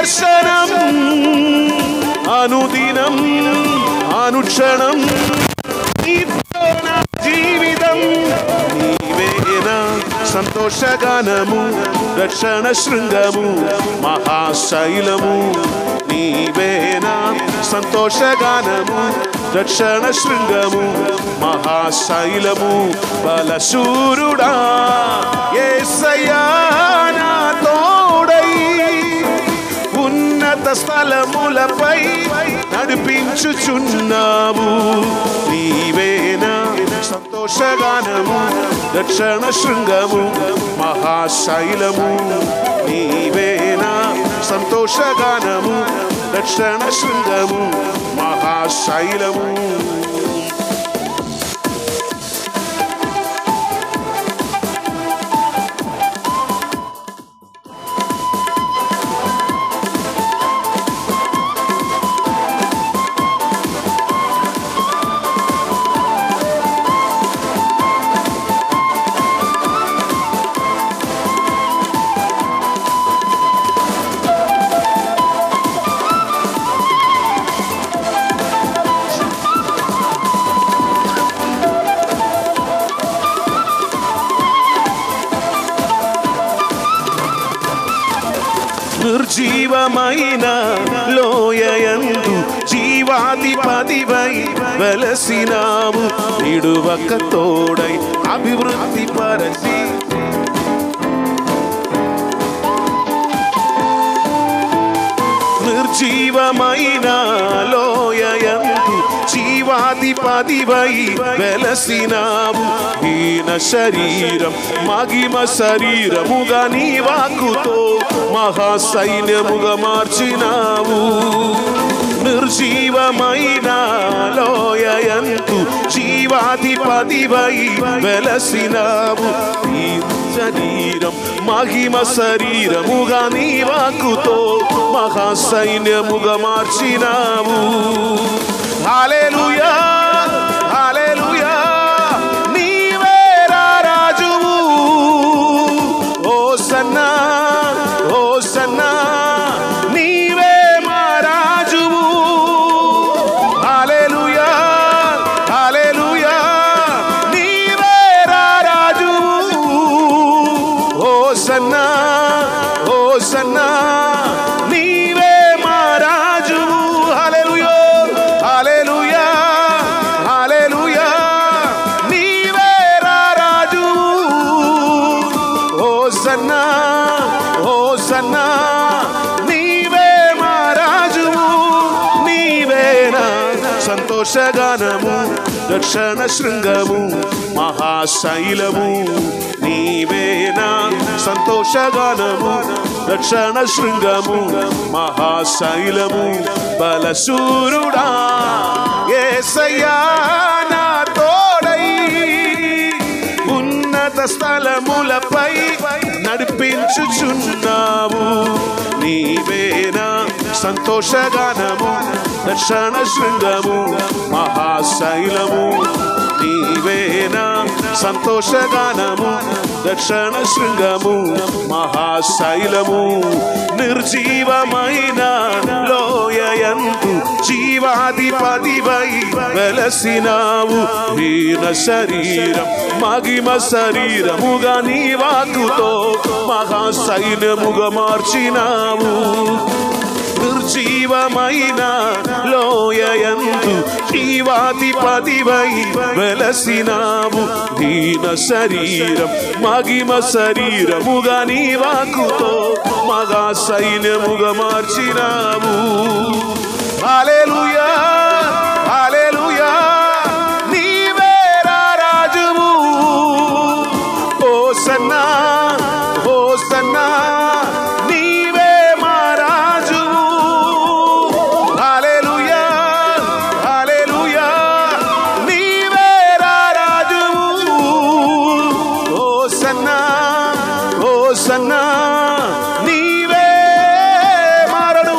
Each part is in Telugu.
దర్శనం అనుదినం అనుక్షణం జీవితం నీవేనా సంతోషగానము రక్షణ శృంగము మహాశైలము నీవేనా సంతోషగానము రక్షణ శృంగము మహాశైలము బలశూరుడా యేసయ్యా నా తోడై ఉన్నత స్థలములపై నడిపించుచున్నావు నీవేనా సంతోషగానము రక్షణ శృంగము మహాశైలము నీవేనా సంతోషగానము రక్షణ శృంగము మహాశైలము నిర్జీవమైన లోయయందు జీవాధిపతివై వెలసినావు నిడువక తోడై అభివృద్ధి పరచి నిర్జీవమైన లోయయందు జీవాధిపతివై వెలసినావు హీన శరీరం మహిమ శరీరముగా నీ వాక్కుతో మహాసైన్యముగా మార్చినావు నిర్జీవమైన లోయయందు జీవాధిపతివై వెలసినావు శరీరం మహిమ శరీరముగా నీ వాక్కుతో మహాసైన్యముగా మార్చినావు హల్లెలూయా హల్లెలూయా నీవే రాజువు హోసన్నా హోసన్నా నీవే మా రాజువు హల్లెలూయా హల్లెలూయా నీవే రాజువు హోసన్నా హోసన్నా నీవే మా రాజువు హల్లెలూయా హల్లెలూయా హల్లెలూయా నీవే రాజువు హోసన్నా హోసన్నా నీవే మా రాజువు నీవేనా సంతోషగానము రక్షణ శృంగము మహాశైలము నీవేనా సంతోషగానము రక్షణ శృంగము మహాశైలము బలశూరుడా యేసయ్యా నా తోడై ఉన్నత స్థలములపై నడిపించుచున్నావు నీవేనా సంతోషగానము రక్షణ శృంగము మహాశైలము నీవేనా సంతోషగానము రక్షణ శృంగము మహాశైలము నిర్జీవమైన లోయయందు జీవాధిపతివై వెలసినావు హీన శరీరం మహిమ శరీరముగా నీ వాక్కుతో మహాసైన్యముగా మార్చినావు నిర్జీవమైన లోయయందు జీవాధిపతివై వెలసినావు హీన శరీరం మహిమ శరీరముగా నీ వాక్కుతో మగా సైన్యముగా మార్చినావు హల్లెలూయా హల్లెలూయా నీవే రాజువు హోసన్నా హోసన్నా నీవే మా రాజువు హల్లెలూయా హల్లెలూయా నీవే రాజువు హోసన్నా హోసన్నా నీవే మారడు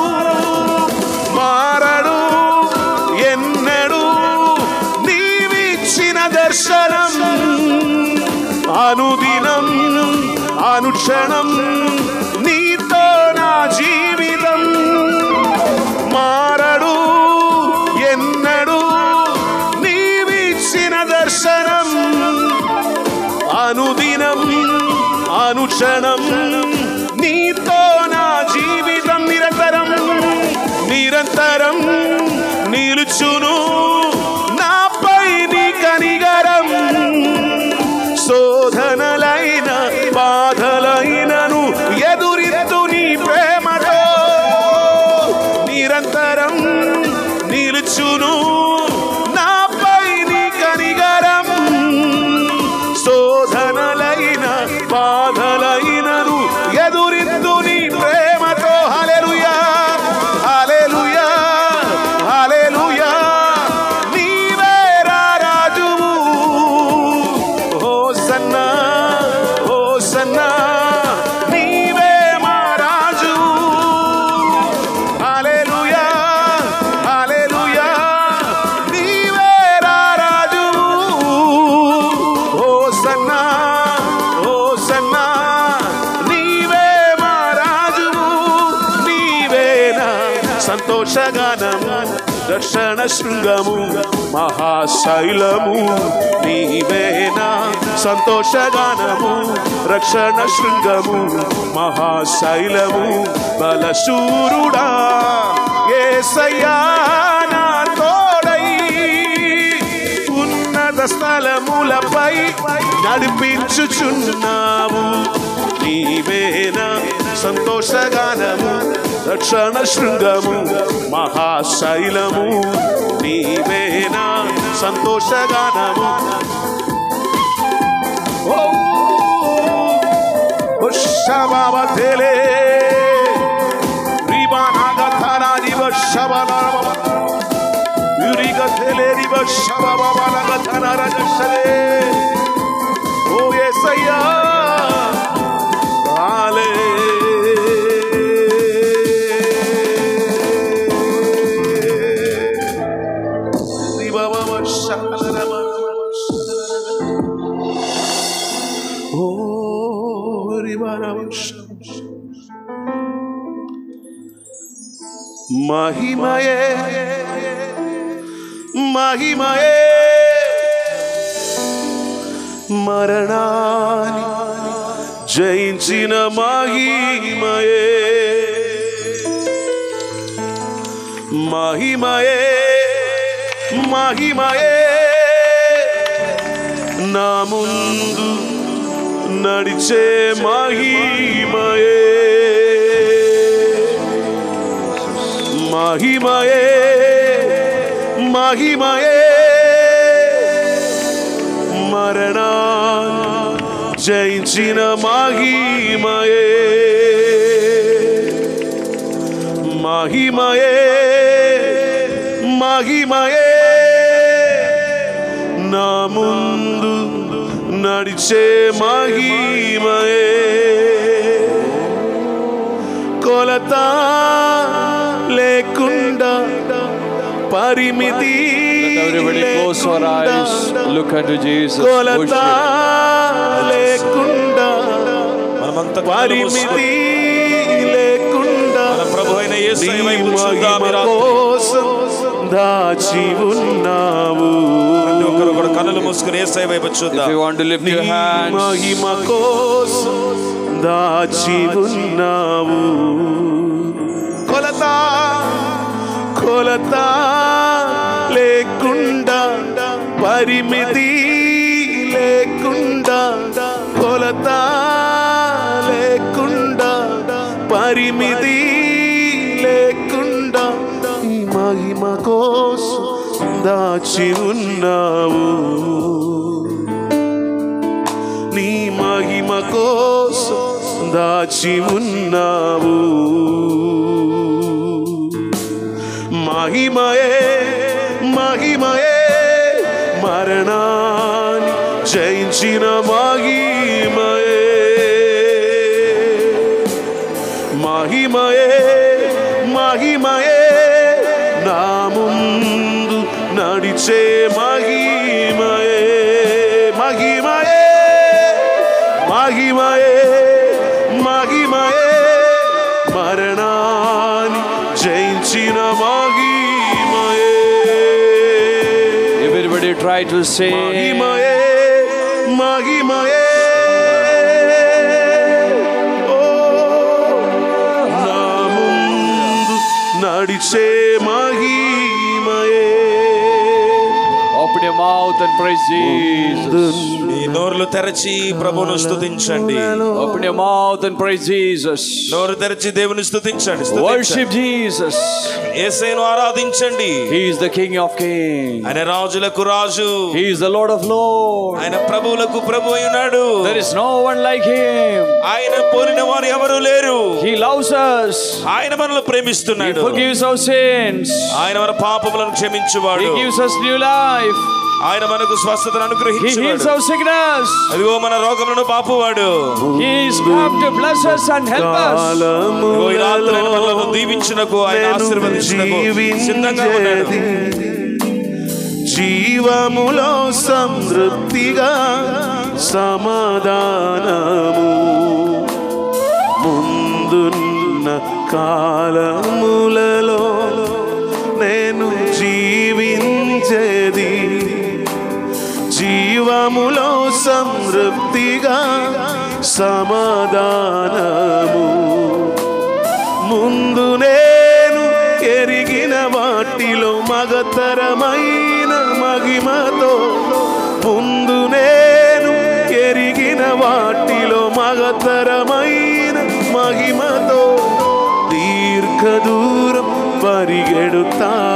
మారడు సంతోషగానము రక్షణ శృంగము మహాశైలము నీవేనా సంతోషగానము రక్షణ శృంగము మహాశైలము బలశూరుడా యేసయ్యా నా తోడై ఉన్నత స్థలములపై నడిపించుచున్నావు నీవేనా సంతోషగానము రక్షణ శృంగము మహాశైలము నీవేనా సంతోషగానము శబాబేలే రిబానాగథానా రిబ శబాబా యురిగథేలే రిబ శబాబానాగథానా రజషలే ఓ యేసయ్యా ఆలే మహిమయే మహిమయే మరణాన్ని జయించిన మహిమయే మహిమయే మహిమయే నా ముందు నడిచే మహిమయే మహిమయే మహిమయే మరణాన్ని జయించిన మహిమయే మహిమయే మహిమయే నా ముందు నడిచే మహిమయే కొలత లేకుండా పరిమితి కొలత లేకుండా పరిమితి లేకుండా ప్రభువైన యేసయ్య వైపు చూద్దాం కోసం దాచి ఉన్నావు ప్రతి ఒక్కరు కూడా కన్నులు మూసుకొని యేసయ్య వైపు చూద్దాం. If you want to lift your hands, మహిమ కోసం దాచి ఉన్నావు కొలత కొలత లేకుండా పరిమితి లేకుండా కొలత లేకుండా పరిమితి లేకుండా ఈ మహిమ కోసం దాచి ఉన్నావు నీ మహిమ కోసం దాచి ఉన్నావు మహిమయే మహిమయే మరణాన్ని జయించిన మహిమయే మహిమయే మహిమయే నా ముందు నడిచే మహిమయే మహిమయే మహిమయే మహిమయే మరణాన్ని జయించిన మహిమయే everybody try to say మహిమయే మహిమయే ఓ నా ముందు నడిచే మహిమయే open your mouth and praise Jesus. మీ నోరులు తెరచి ప్రభువును స్తుతించండి. Open your mouth and praise Jesus. నోరు తెరచి దేవుని స్తుతించండి. Worship Jesus. యేసయ్యను ఆరాధించండి. He is the King of Kings. ఆయన రాజులకు రాజు. He is the Lord of Lords. ఆయన ప్రభువులకు ప్రభు అయినాడు. There is no one like him. ఆయన పోలిన వారు ఎవరు లేరు. He loves us. ఆయన మనల్ని He ప్రేమిస్తున్నాడు. forgives our sins. ఆయన మన పాపములను క్షమించువాడు. He gives us new life. ఆయన మనకు స్వస్థతను He heals అనుగ్రహించువాడు. our sickness. అదిగో మన రోగములను పాపువాడు. He is come to bless us and help us. ఇదిగో ఈ రాత్రి ఆయన మనలను దీవించుటకు, ఆయన ఆశీర్వదించుటకు సిద్ధంగా ఉన్నాడు. జీవములో సంతృప్తిగా సమాధానము ముందున్న కాలములలో జీవములో సంతృప్తిగా సమాధానము. ముందు నేను ఎరిగిన వాటిలో మగతరమైన మహిమతో, ముందు నేను ఎరిగిన వాటిలో మగతరమైన మహిమతో దీర్ఘ దూరం పరిగెడుతానులే,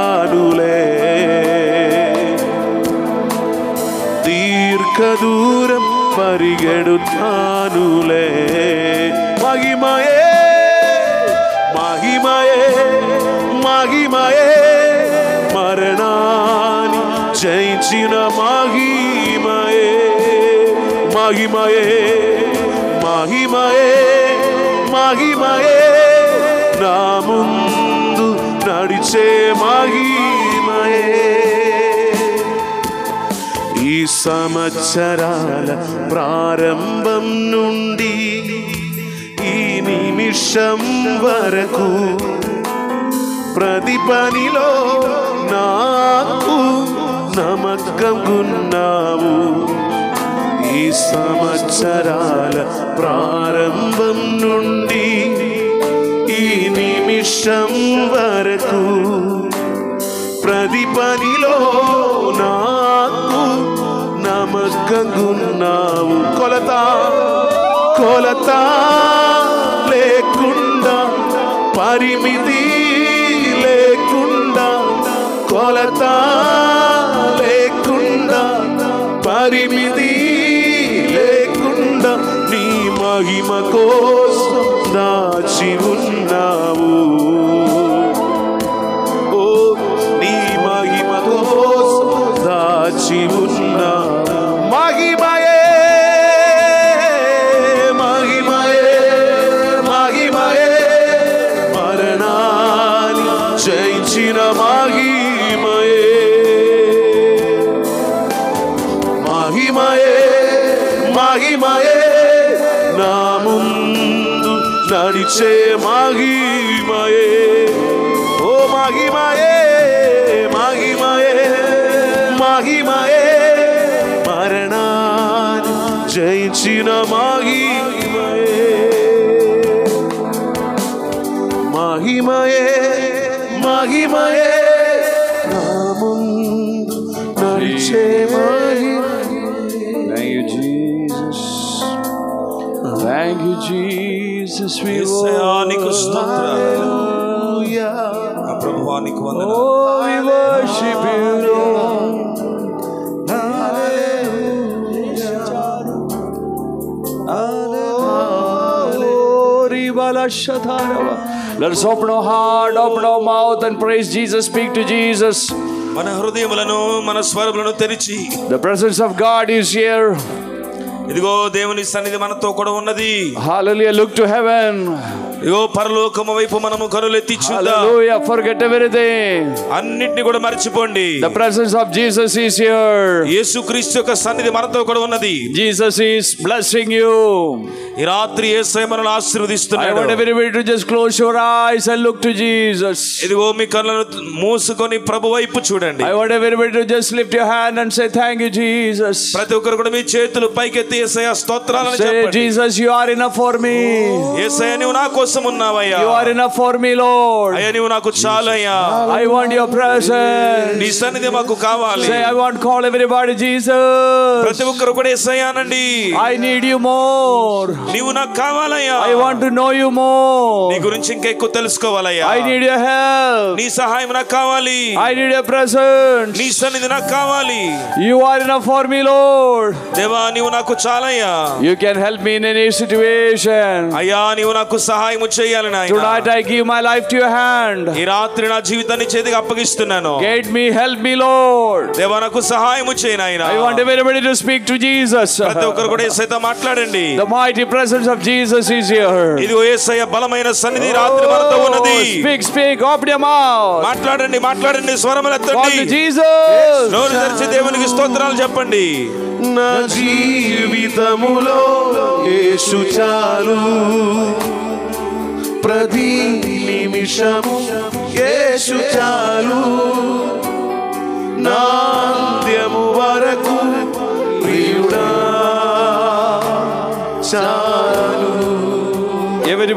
దీర్ఘ దూరం పరిగెడుతానులే. మహిమయే మహిమయే మహిమయే మరణాన్ని జయించిన మహిమయే, మహిమయే మహిమయే మహిమయే నా ముందు నడిచే మహిమయే. ఈ సంవత్సరాల ప్రారంభం నుండి ఈ నిమిషం వరకు ప్రతి పనిలో నాకు నమ్మకంగున్నావు. ఈ సంవత్సరాల ప్రారంభం నుండి ఈ నిమిషం వరకు ప్రతి పనిలో నాకు నమ్మకంగున్నావు. కొలత కొలత లేకుండా, పరిమితి లేకుండా, కొలత లేకుండా, పరిమితి లేకుండా నీ మహిమ కోసం దాచి ఉన్నావు. ఓ నీ మహిమ కోసం దాచి ఉన్నావు. మహిమయే మహిమయే మహిమయే మరణాన్ని జయించిన మహిమయే, మహిమయే మహిమయే నా ముందు నడిచే మహిమయే. ఓ మహిమయే మహిమయే మహిమయే మరణాన్ని జయించిన మహిమయే, మహిమయే మహిమయే నా ముందు నడిచే మహిమయే. Thank you, Jesus. Thank you, Jesus. We యేసయ్యా నీకు స్తోత్రాలు. Hallelujah. ఆ ప్రభువా నీకు వందనాలు. Oh, we worship you, Lord. Let's open our heart, open our mouth and praise Jesus. Speak to Jesus. మన హృదయములను మన స్వరములను తెరిచి, The presence of God is here. ఇదిగో దేవుని సన్నిధి మనతో కూడా ఉన్నది. Hallelujah. Look to heaven. ఇదిగో పరలోకము వైపు మనము కనులెత్తి చూద్దాం. Hallelujah. Forget everything. అన్నిటిని కూడా మర్చిపోండి. The presence of Jesus is here. యేసుక్రీస్తు యొక్క సన్నిధి మనతో కూడా ఉన్నది. Jesus is blessing you. ఈ రాత్రి యేసయ్య మనల్ని I ఆశీర్వదిస్తున్నాడు. want everybody to just close your eyes and look to Jesus. ఇదిగో మీ కళ్ళను మూసుకొని ప్రభు వైపు చూడండి. I want everybody to just lift your hand and say thank you, Jesus. ప్రతి ఒక్కరు కూడా మీ చేతులు పైకెత్తి యేసయ్య స్తోత్రాలను Say, చెప్పండి. Jesus, you are enough for me. యేసయ్య నీవు నా కోసం ఉన్నావయ్యా. You are enough for me, Lord. అయ్యా నీవు నాకు చాలయ్యా. I want your presence. నీ సన్నిధి మాకు కావాలి. Say, I want to call everybody Jesus. ప్రతి ఒక్కరు కూడా యేసయ్య అనండి. I need you more. నీవు నాకు కావాలయ్యా. I want to know you more. నీ గురించి ఇంకా ఎక్కువ తెలుసుకోవాలయ్యా. I need your help. నీ సహాయం నాకు కావాలి. I need your presence. నీ సన్నిధి నాకు కావాలి. You are enough for me, Lord. దేవా నీవు నాకు చాలయ్యా. You can help me in any situation. అయ్యా నీవు నాకు సహాయం చేయాలి నాయనా. Tonight I give my life to your hand. ఈ రాత్రి నా జీవితాన్ని చేతికి అప్పగిస్తున్నాను. Guide me, help me, Lord. దేవా నాకు సహాయం చేయి నాయనా. I want everybody to speak to Jesus. ప్రతి ఒక్కరు కూడా యేసయ్యతో మాట్లాడండి. The mighty presence of Jesus is here. ఇదిగో యేసయ్య బలమైన సన్నిధి రాత్రి మనతో ఉన్నది. Speak, speak, open your mouth. మాట్లాడండి మాట్లాడండి స్వరములు Call to ఎత్తండి. Jesus. నోరు తెరిచి దేవునికి స్తోత్రాలు చెప్పండి. నా జీవితములో యేసు చాలు, ప్రతి నిమిషము యేసు చాలు, నా అంత్యము వరకు ప్రియుడ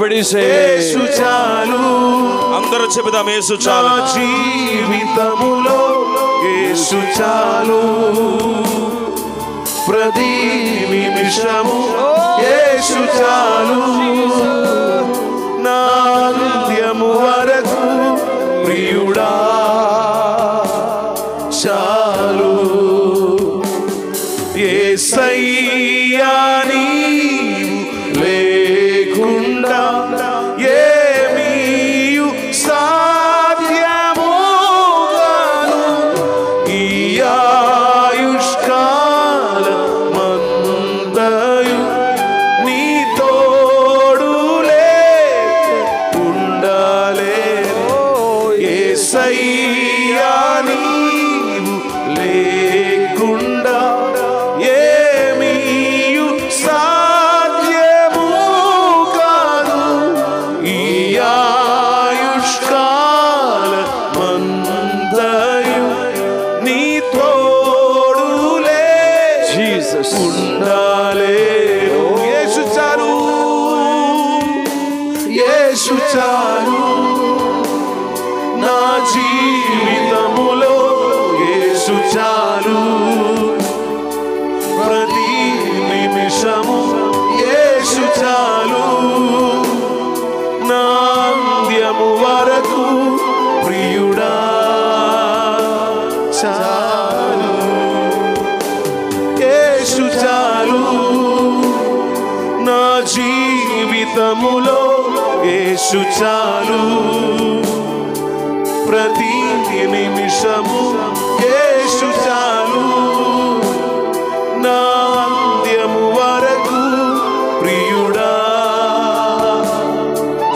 Everybody say, యేసు చాలు. అందరూ చెబుదాం యేసు నా చాలు. జీవితములో యేసు చాలు. ప్రతి నిమిషము యేసు చాలు. నా అంత్యము వరకు ప్రియుడా చాలు. యేసయ్యా నీవు లేకుండా ఏమీయు సాధ్యము కాదు. ఈ ఆయుష్కాలమంతయు నీ తోడు లేక ఉండలేను. యేసయ్యా నీవు లేకుండా ఏమీయు సాధ్యము కాదు. ఈ ఆయుష్కాలమంతయు నీ తోడు లేక Jesus. ఉండలేను. యేసు చాలు. యేసు చాలు. నా జీవితములో యేసు చాలు. ప్రతి నిమిషము యేసు చాలు. నా అంత్యము వరకు ప్రియుడా చాలు. యేసు చాలు. నా జీవితములో యేసు చాలు. ప్రతి నిమిషము యేసు చాలు. నా అంత్యము వరకు ప్రియుడా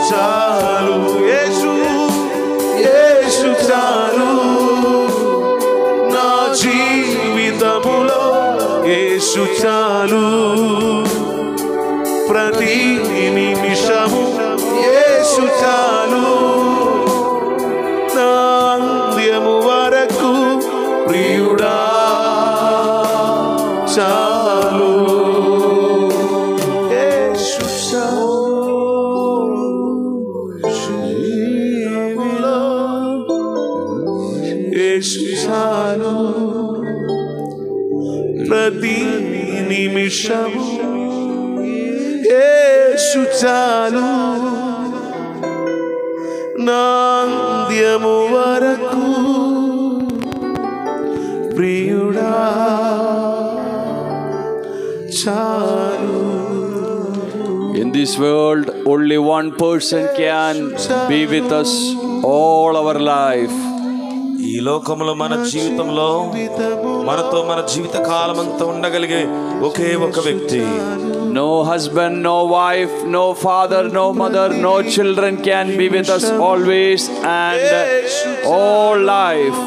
చాలు. యేసు యేసు చాలు. నా జీవితములో యేసు చాలు. ప్రతి నిమిషము యేసు చాలు. నా అంత్యము వరకు ప్రియుడా చాలు. యేసు చాలు. జీవిలో యేసు చాలు. ప్రతి నిమిషము యేసు చాలు. నా అంత్యము వరకు ప్రియుడా చాలు. In this world, only one person can be with us all our life. ఈ లోకంలో మన జీవితంలో మనతో మన జీవిత కాలం అంతా ఉండగలిగే ఒకే ఒక వ్యక్తి. No husband, no wife, no father, no mother, no children can be with us always and all life.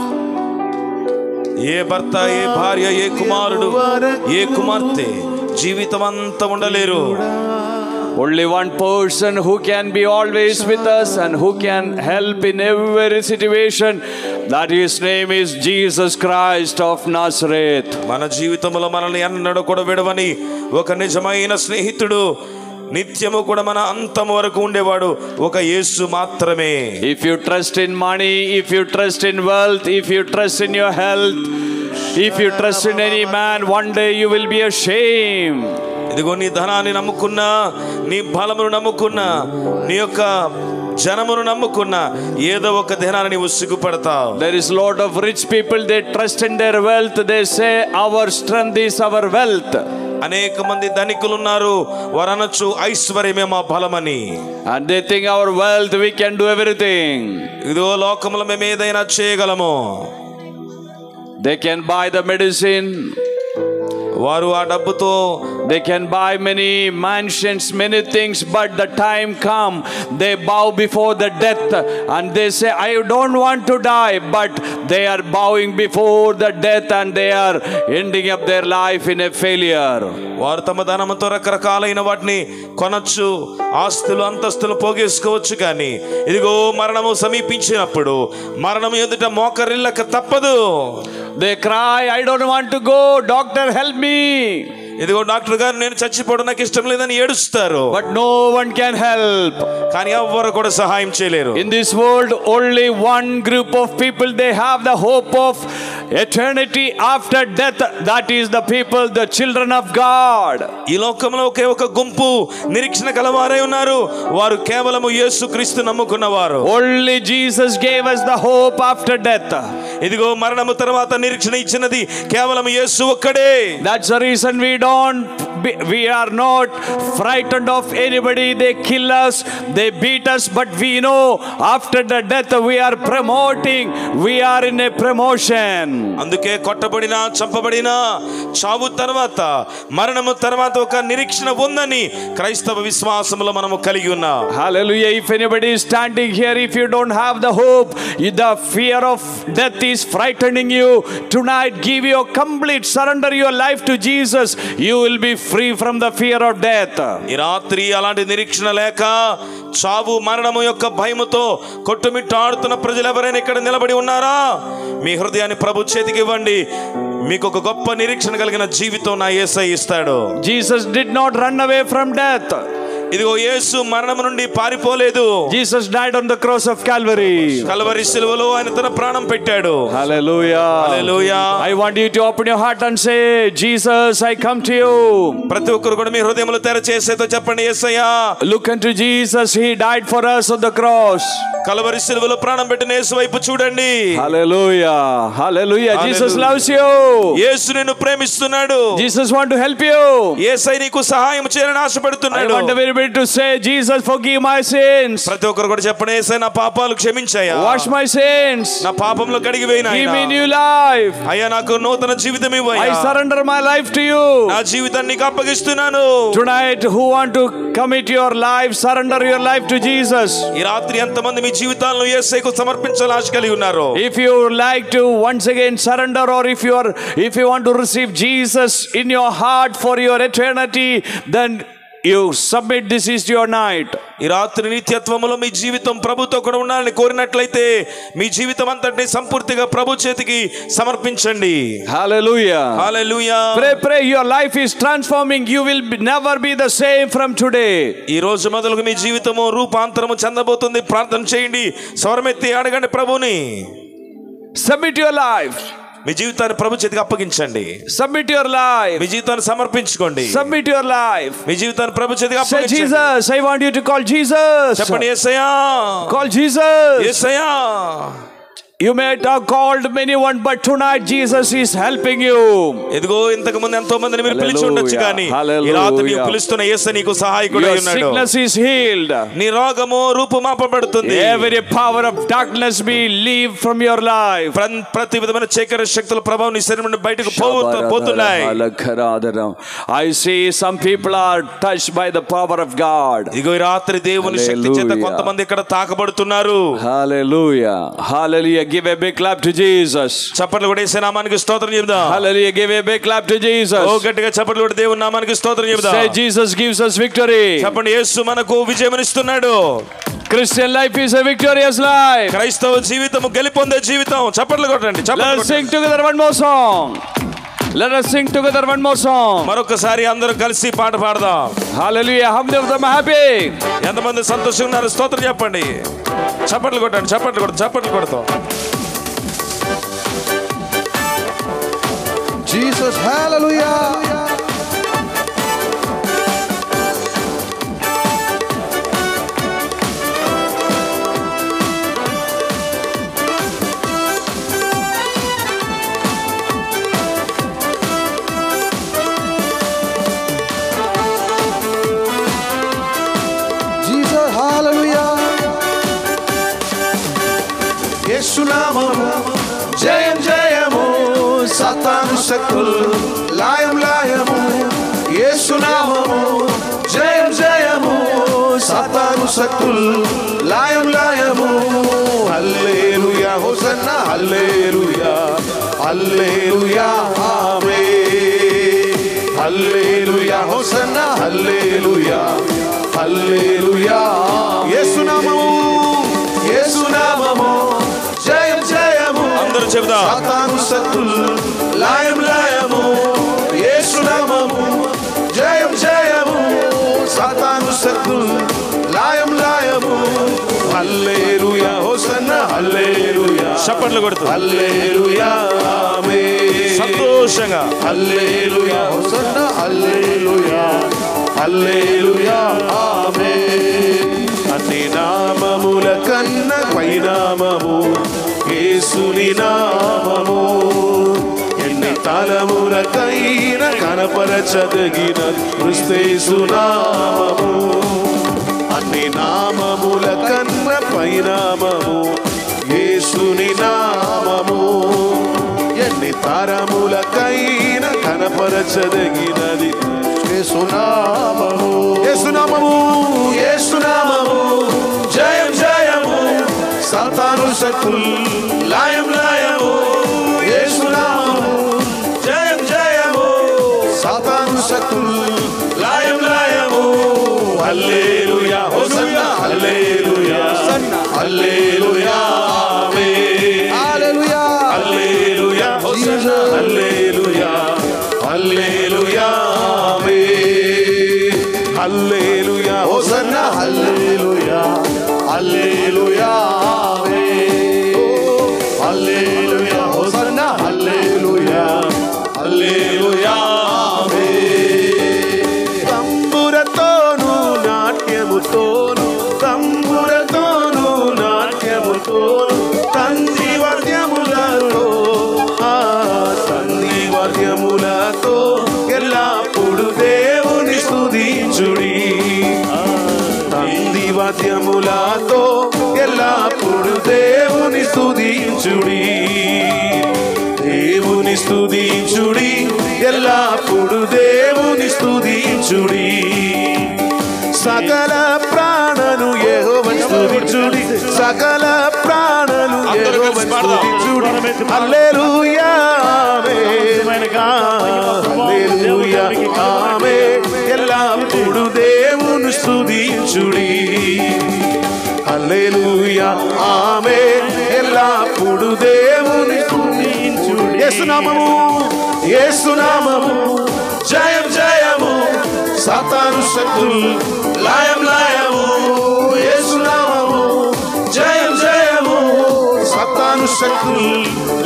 ఏ భర్త, ఏ భార్య, ఏ కుమారుడు, ఏ కుమార్తె జీవితం అంతా ఉండలేరు. Only one person who can be always with us and who can help in every situation, that his name is Jesus Christ of Nazareth. మన జీవితంలో మనల్ని ఎన్నడూ కూడా విడవని ఒక నిజమైన స్నేహితుడు, నిత్యము కూడా మన అంతం వరకు ఉండేవాడు ఒక యేసు మాత్రమే. If you trust in money, if you trust in wealth, if you trust in your health, if you trust in any man, one day you will be ashamed. ఇదిగో నీ ధనాన్ని నమ్ముకున్నా, నీ బలమును నమ్ముకున్నా, నీ యొక్క జనమును నమ్ముకున్నా, ఏదో ఒక దినాన్ని నీవు సిగ్గుపడతావు. There is lot of rich people, they trust in their wealth, they say our strength is our wealth. అనేక మంది ధనికులు ఉన్నారు, వారు అనొచ్చు ఐశ్వర్యమే మా బలమని. And they think our wealth we can do everything. ఇదిగో లోకములో మేము ఏదైనా చేయగలము. They can buy the medicine, వారు ఆ డబ్బుతో they can buy many mansions, many things, but the time come they bow before the death and they say I don't want to die, but they are bowing before the death and they are ending up their life in a failure. వారు తమ ధనముతో రకరకాలైన వాటిని కొనొచ్చు, ఆస్తులు అంతస్తులు పోగేసుకోవచ్చు, కానీ ఇదిగో మరణము సమీపించినప్పుడు మరణం ఎదుట మోకరిల్లక తప్పదు. They cry, I don't want to go, doctor help me. ఇదిగో డాక్టర్ గారు నేను చచ్చిపోవడం నాకు ఇష్టం లేదని ఏడుస్తారు. But no one can help. కానీ ఎవ్వరు కూడా సహాయం చేయలేరు. In this world only one group of people, they have the hope of eternity after death. That is the people, the children of God. ఈ లోకంలో ఒకే ఒక గుంపు నిరీక్షణ కలవారై ఉన్నారు. వారు కేవలము యేసుక్రీస్తు నమ్ముకున్నవారు. Only Jesus gave us the hope after death. ఇదిగో మరణము తర్వాత నిరీక్షణ ఇచ్చినది కేవలం యేసు ఒక్కడే. That's the reason we are not frightened of anybody. They kill us, they beat us, but we know after the death we are promoting, we are in a promotion. అందుకే కొట్టబడినా చంపబడినా చావు తర్వాత మరణము తర్వాత ఒక నిరీక్షణ ఉందని క్రైస్తవ విశ్వాసములో మనము కలిగి ఉన్నాం. Hallelujah. If anybody is standing here, if you don't have the hope, the fear of death is frightening you, tonight give your complete surrender your life to Jesus. You will be free from the fear of death. ఈ రాత్రి అలాంటి నిరీక్షణ లేక చావు మరణము యొక్క భయముతో కొట్టుమిట్టాడుతున్న ప్రజలు ఎవరైనా ఇక్కడ నిలబడి ఉన్నారా? మీ హృదయాన్ని ప్రభు చేతికి ఇవ్వండి. మీకు ఒక గొప్ప నిరీక్షణ కలిగిన జీవితం నా యేసయ్య ఇస్తాడు. Jesus did not run away from death. ఇదిగో యేసు మరణం నుండి పారిపోలేదు. Jesus died on the cross of Calvary. Calvary శిలువలో ఆయన తన ప్రాణం పెట్టాడు. Hallelujah. Hallelujah. I want you to open your heart and say, Jesus, I come to you. ప్రతి ఒక్కరు కూడా మీ హృదయములు తెరచేసేతో చెప్పండి, యేసయ్యా. Look unto Jesus, he died for us on the cross. Calvary శిలువలో ప్రాణం పెట్టిన యేసు వైపు చూడండి. Hallelujah. Hallelujah. Jesus loves you. యేసు నిన్ను ప్రేమిస్తున్నాడు. Jesus want to help you. యేసయ్య నీకు సహాయం చేయాలని ఆశపడుతున్నాడు. I want everybody to say, Jesus, forgive my sins. ప్రతి ఒక్కరు కూడా చెప్పండి, యేసయ్య నా పాపాలు క్షమించయ్యా. Wash my sins. నా పాపములు కడిగి వేయి నాయనా. Give me new life. అయ్యా నాకు నూతన జీవితం ఇవ్వయ్యా. I surrender my life to you. నా జీవితాన్ని నీకు అప్పగిస్తున్నాను. Tonight, who want to commit your life, surrender your life to Jesus? ఈ రాత్రి ఎంతమంది మీ జీవితాలను యేసయ్యకు సమర్పించాలని ఆశ కలిగి ఉన్నారు? If you like to once again surrender, or if you want to receive Jesus in your heart for your eternity, then you submit. This is your night. ఈ రాత్రి నిత్యత్వములో మీ జీవితం ప్రభుతో కూడా ఉండాలని కోరినట్లయితే మీ జీవితం అంతటిని సంపూర్తిగా ప్రభు చేతికి సమర్పించండి. Hallelujah. Hallelujah. Pray. Your life is transforming. You will never be the same from today. ఈ రోజు మొదలుగా మీ జీవితము రూపాంతరము చెందబోతుంది. ప్రార్థన చేయండి. స్వరమెత్తి అడగండి ప్రభుని. Submit your life. మీ జీవితాన్ని ప్రభు చేతికి అప్పగించండి. Submit your life. మీ జీవితాన్ని సమర్పించుకోండి. Submit your life. మీ జీవితాన్ని ప్రభు చేతికి Say, అప్పగించండి. Jesus, I want you to call Jesus. చెప్పండి, యేసయ్యా. Call Jesus. Yesayya. You may have called many one, but tonight Jesus is helping you. ఎదుగో ఇంతకు ముందు ఎంతో మందిని మీరు పిలిచి ఉండొచ్చు కానీ ఈ రాత్రి Hallelujah. నీవు పిలుస్తున్న యేసు నీకు సహాయకుడై Your ఉన్నాడు. sickness is healed. నీ రోగము రూపుమాపబడుతుంది. Every power of darkness be leave from your life. ప్రతి విధమైన చీకటి శక్తుల ప్రభావం నీ శరీరం నుండి బయటకు పోతున్నాయి. I see some people are touched by the power of God. ఇగో ఈ రాత్రి దేవుని శక్తి చేత కొంతమంది ఇక్కడ తాకబడుతున్నారు. Hallelujah. Hallelujah. Give a big clap to Jesus. చప్పట్లు కొట్టి యేసు నామానికి స్తోత్రం చెప్దాం. Hallelujah. Give a big clap to Jesus. ఓ గట్టిగా చప్పట్లు కొట్టి దేవుని నామానికి స్తోత్రం చెప్దాం. Say, Jesus gives us victory. చెప్పండి, యేసు మనకు విజయమునిస్తున్నాడు. Christian life is a victorious life. క్రైస్తవ జీవితము గెలుపొందే జీవితం. చప్పట్లు కొట్టండి. Let us sing together one more song. Let us sing together one more song. మరొకసారి అందరూ కలిసి పాట పాడదాం. Hallelujah. How many of them are happy? ఎంతమంది సంతోషంగా ఉన్నారు? స్తోత్రం చెప్పండి. చప్పట్లు కొట్టండి. చప్పట్లు కొడతాం. Jesus, hallelujah. Jesus, hallelujah. యేసు నామము జయం జయము, సాతాను శక్తులు లాయం లాయము. యేసు నామము జయం జయము, సాతాను శక్తులు లాయం లాయము. హల్లెలూయా, హోసన్నా, హల్లెలూయా, హల్లెలూయా, ఆమేన్. హల్లెలూయా, హోసన్నా, హల్లెలూయా, హల్లెలూయా. యేసు నామము, యేసు నామము జయం జయము. అందరూ చెబుదాం. సాతాను శక్తులు లాయం లాయము. యేసు నామము హల్లెలూయా. చప్పట్లు కొడుతూ హల్లెలూయా ఆమేన్. సంతోషంగా హల్లెలూయా హోసన్నా హల్లెలూయా హల్లెలూయా ఆమేన్. అన్ని నామముల కన్న పైనామము యేసుని నామము. ఎన్ని తలములకైన కనపరచదగిన క్రీస్తు నామము. అన్ని నామముల కన్న పైనామము యేసుని నామము. ఎన్ని తరములకైన కనపరచదగినది యేసునామము. యేసునామము యేసునామము జయం జయము సాతాను శక్తుల్ లయం లయము. యేసునామము జయం జయము సాతాను శక్తుల్ లయం లయము. హల్లెలూయా హోసన్నా హల్లెలూయా హల్లెలూయా ఆమేన్. హల్లెలూయా హల్లెలూయా హోసన్నా హల్లెలూయా హల్లెలూయా ఆమేన్. హల్లెలూయా హోసన్నా హల్లెలూయా హల్లెలూయా ఆమేన్. హల్లెలూయా హోసన్నా హల్లెలూయా హల్లెలూయా ఆమేన్. తంబురతోను నాట్యముతోను తంబురతోను నాట్యముతోను తంది వాద్యములతో తంది వాద్యములతో ఎల్లప్పుడు దేవుని స్తుతించుడి. తంది వాద్యములతో ఎల్లప్పుడు దేవుని స్తుతించుడి. దేవుని స్తుతించుడి ఎల్లప్పుడు దేవుని స్తుతించుడి. సకల ప్రాణను యెహోవాను స్తుతించుడి. సకల ప్రాణను యెహోవాను స్తుతించుడి. హల్లెలూయా ఆమేన్. హల్లెలూయా ఆమేన్. ఎల్లప్పుడు దేవుని స్తుతించుడి. హల్లెలూయా ఆమేన్. ఎల్లప్పుడు దేవుని స్తుతించుడి. యేసునామము యేసునామము జయం జయము సాతాను శక్తుల్ లయం లయము. యేసునామము జయం జయము సాతాను శక్తుల్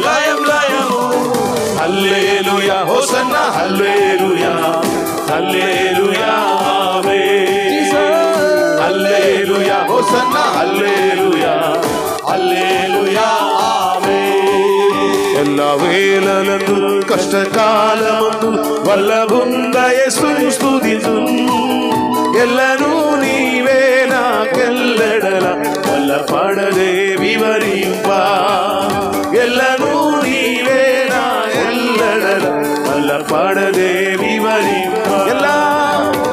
లయం లయము. హల్లెలూయా హోసన్నా హల్లెలూయా హల్లెలూయా ఆమేన్. హల్లెలూయా హోసన్నా హల్లెలూయా హల్లెలూయా ఆమేన్. ఎల్ల వేళలందు కష్టకాలమందు వల్లభుంద యేసుని స్తుతింతున్. ఎల్లను నీవే నాకెల్లెడల వల్లపడదే వివరింప. ఎల్లను నీవే నా ఎల్లెడల వల్లపడదే వివరింప.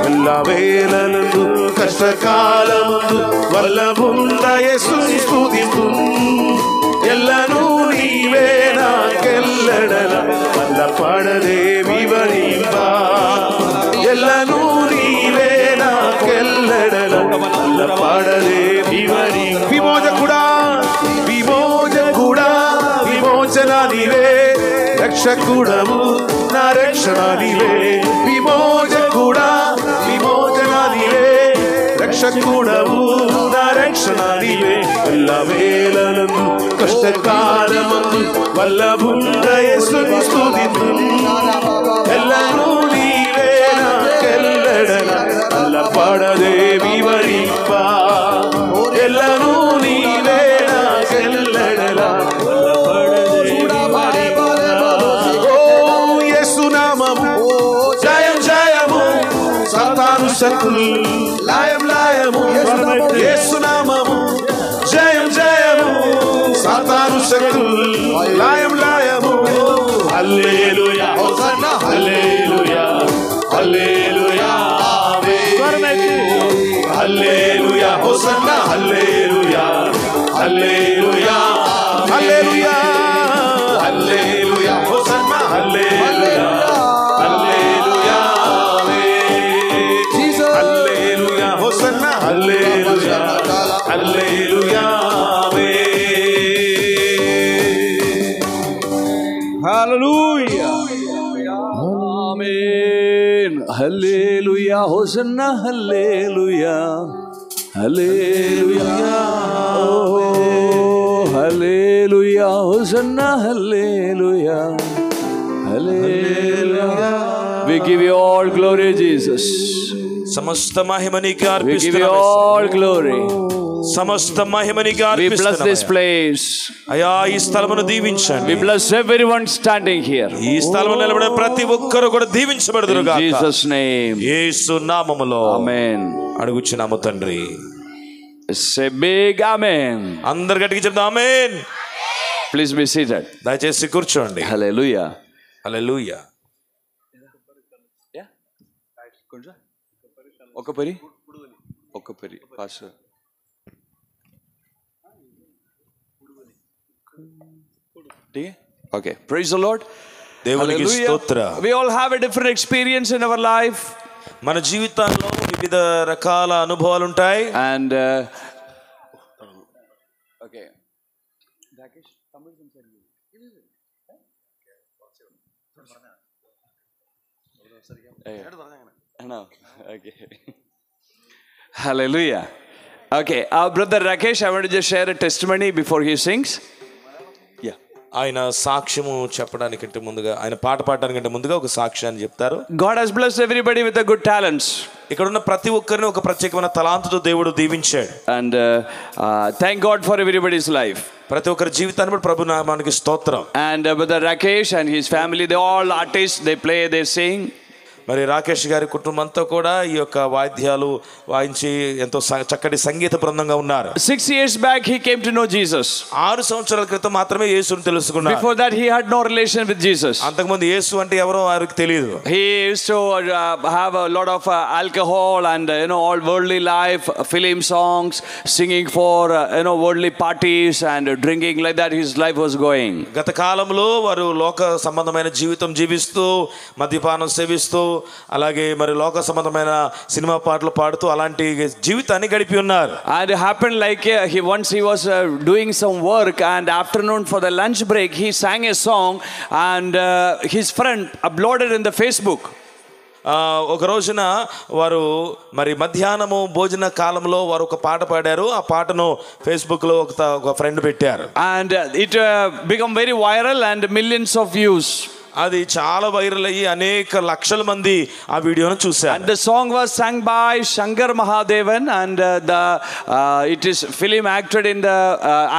ఎల్ల వేళలందు కష్టకాలమందు వల్లభుంద యేసుని స్తుతింతున్. ఎల్లను నీవే నాకెల్లెడల వల్లపడదే వివరింప. ఎల్లను నీవే నాకెల్లెడల వల్లపడదే వివరింప. విమోచకుడా విమోచకుడా విమోచన నీవే. రక్షకుడము నా రక్షణ నీవే. విమోచకుడా విమోచన నీవే. రక్షకుడము నా రక్షణ నీవే. ఎల్ల వేళలందు కష్టకాలమందు వల్లభుండ యేసుని స్తుతింతున్. ఎల్లను నీవే నాకెల్లెడల వల్లపడదే వివరింప. ఎల్లను నీవే నాకెల్లెడల వల్లపడదే వివరింప. ఓ యేసునామము జయం జయము సాతాను శక్తుల్ లయం లయము. యేసునామము జయం జయము సాతాను శక్తుల్ లయం లయము. హల్లెలూయా hosanna hallelujah hallelujah amen. Hallelujah hosanna hallelujah hallelujah hallelujah hallelujah hosanna hallelujah hallelujah amen. Hallelujah hosanna hallelujah hallelujah amen. Hallelujah. Amen. Hallelujah. Hosanna. Hallelujah. Hallelujah. Oh, hallelujah, Hosanna, hallelujah, hallelujah. We give you all glory, Jesus. సమస్త మహిమ నీకే We give you అర్పిస్తున్నాము. all glory. సమస్త మహిమ నీకే We bless this అర్పిస్తున్నాము. place. అయ్యా ఈ స్థలమును దీవించండి. We bless everyone standing here. ఈ స్థలములో నిలబడే ప్రతి ఒక్కరు కూడా దీవించబడుదురు In గాక. Jesus' name. యేసు నామములో Amen. అడుగుచున్నాము తండ్రి. Say big amen. అందరు గట్టిగా చెప్దాం ఆమేన్. Please be seated. దయచేసి కూర్చోండి. Hallelujah. హల్లెలూయా. ఒక పరి pastor. Okay, praise the Lord. దేవునికి స్తోత్ర. We all have a different experience in our life. మన జీవితాల్లో వివిధ రకాల అనుభవాలు ఉంటాయి. And okay. No. Okay. Hallelujah. Okay, our brother Rakesh, I want to just share a testimony before he sings. Yeah. ఆయన సాక్ష్యము చెప్పడానికంటే ముందుగా, ఆయన పాట పాడడానికంటే ముందుగా ఒక సాక్ష్యాన్ని చెప్తారు. God has blessed everybody with the good talents. ఇక్కడ ఉన్న ప్రతి ఒక్కరిని ఒక ప్రత్యేకమైన తలాంతుతో దేవుడు దీవించాడు. And thank God for everybody's life. ప్రతి ఒక్కరి జీవితాన్ని బట్టి ప్రభు నామానికి స్తోత్రం. And brother Rakesh and his family, they all artists, they play, they sing. మరి రాకేష్ గారి కుటుంబం అంతా కూడా ఈ యొక్క వాయిద్యాలు వాయించి ఎంతో చక్కటి సంగీత బృందంగా ఉన్నారు. 6 years back he came to know Jesus. 6 సంవత్సరాల క్రితం మాత్రమే యేసుని తెలుసుకున్నారు. Before that he had no relation with Jesus. అంతకుముందు యేసు అంటే ఎవరో వారికి తెలియదు. He used to have a lot of alcohol and all worldly life, film songs, singing for worldly parties and drinking, like that his life was going. గత కాలంలో వారు లోక సంబంధమైన జీవితం జీవిస్తూ మద్యపానం సేవిస్తూ అలాగే మరి లోక సంబంధమైన సినిమా పాటలు పాడుతూ అలాంటి జీవితాన్ని గడిపి ఉన్నారు. And it happened like he was doing some work, and afternoon for the lunch break he sang a song, and his friend uploaded in the Facebook. ఒక రోజున వారు మరి మధ్యాహ్నము భోజన కాలంలో వారు ఒక పాట పాడారు. ఆ పాటను ఫేస్బుక్ లో ఒక ఫ్రెండ్ పెట్టారు. And it became very viral and millions of views. అది చాలా వైరల్ అయ్యి అనేక లక్షల మంది ఆ వీడియోను చూశారు. And the song was sung by Shankar Mahadevan, and it is film acted in the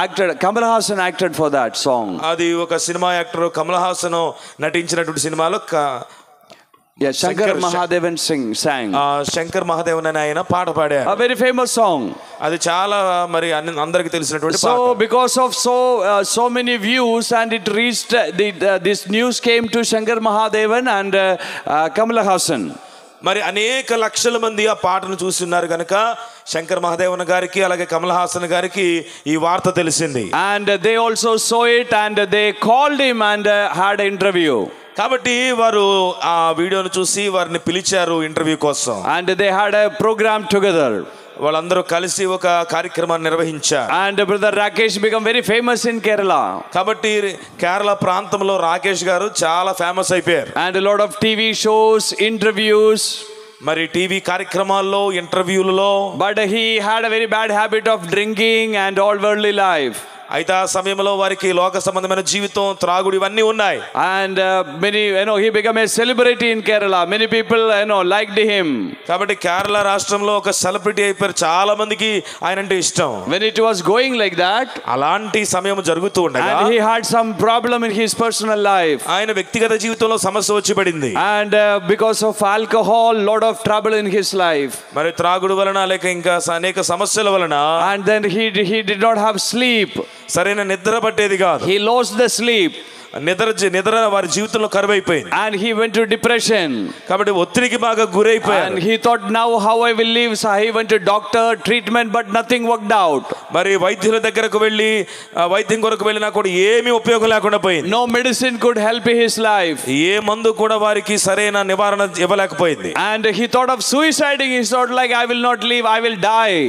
actor Kamal Haasan acted for that song. అది ఒక సినిమా యాక్టర్ కమల్ హాసన్ నటించినటువంటి సినిమాలో Shankar Mahadevan sang. Shankar Mahadevan అని ఆయన పాట పాడారు. A very famous song. అది చాలా మరి అందరికీ తెలిసినటువంటి పాట. So because of so many views, and it reached this news came to Shankar Mahadevan and Kamal Haasan. మరి అనేక లక్షల మంది ఆ పాటను చూసి ఉన్నారు కనుక శంకర్ మహాదేవన్ గారికి అలాగే కమల్ హాసన్ గారికి ఈ వార్త తెలిసింది. And they also saw it and they called him and had an interview. కాబట్టి వారు ఆ వీడియోను చూసి వారిని పిలిచారు ఇంటర్వ్యూ కోసం. And they had a program together. వాళ్ళందరూ కలిసి ఒక కార్యక్రమాన్ని నిర్వహించారు. And brother Rakesh became very famous in Kerala. కాబట్టి కేరళ ప్రాంతంలో రాకేష్ గారు చాలా ఫేమస్ అయిపోయారు. And a lot of TV shows, interviews. మరి టీవీ కార్యక్రమాల్లో ఇంటర్వ్యూలలో. But he had a very bad habit of drinking and all worldly life. అయితే ఆ సమయంలో వారికి లోక సంబంధమైన జీవితం, త్రాగుడు ఇవన్నీ ఉన్నాయి. And many he became a celebrity in Kerala. Many people liked him. కాబట్టి కేరళ రాష్ట్రంలో ఒక సెలబ్రిటీ అయిపోయారు. చాలా మందికి ఆయన అంటే ఇష్టం. When it was going like that, అలాంటి సమయం జరుగుతూ ఉండగా and he had some problem in his personal life. ఆయన వ్యక్తిగత జీవితంలో సమస్య వచ్చి పడింది. And because of alcohol, lot of trouble in his life. మరి త్రాగుడు వలన లేక ఇంకా అనేక సమస్యల వలన And then he did not have sleep. సరైన నిద్ర పట్టేది కాదు. He lost the sleep. నిద్ర వారి జీవితంలో కరువైపోయింది. And he went to depression. కాబట్టి ఒత్తిడికి బాగా గురైపోయారు. And he thought, now how I will live. So he went to doctor treatment, but nothing worked out. మరి వైద్యుల దగ్గరకు వెళ్ళి వైద్యం కొరకు వెళ్ళినా కూడా ఏమీ ఉపయోగం లేకుండా పోయింది. No medicine could help his life. ఏ మందు కూడా వారికి సరైన నివారణ ఇవ్వలేకపోయింది. And he thought of suiciding. He thought like, I will not live, I will die.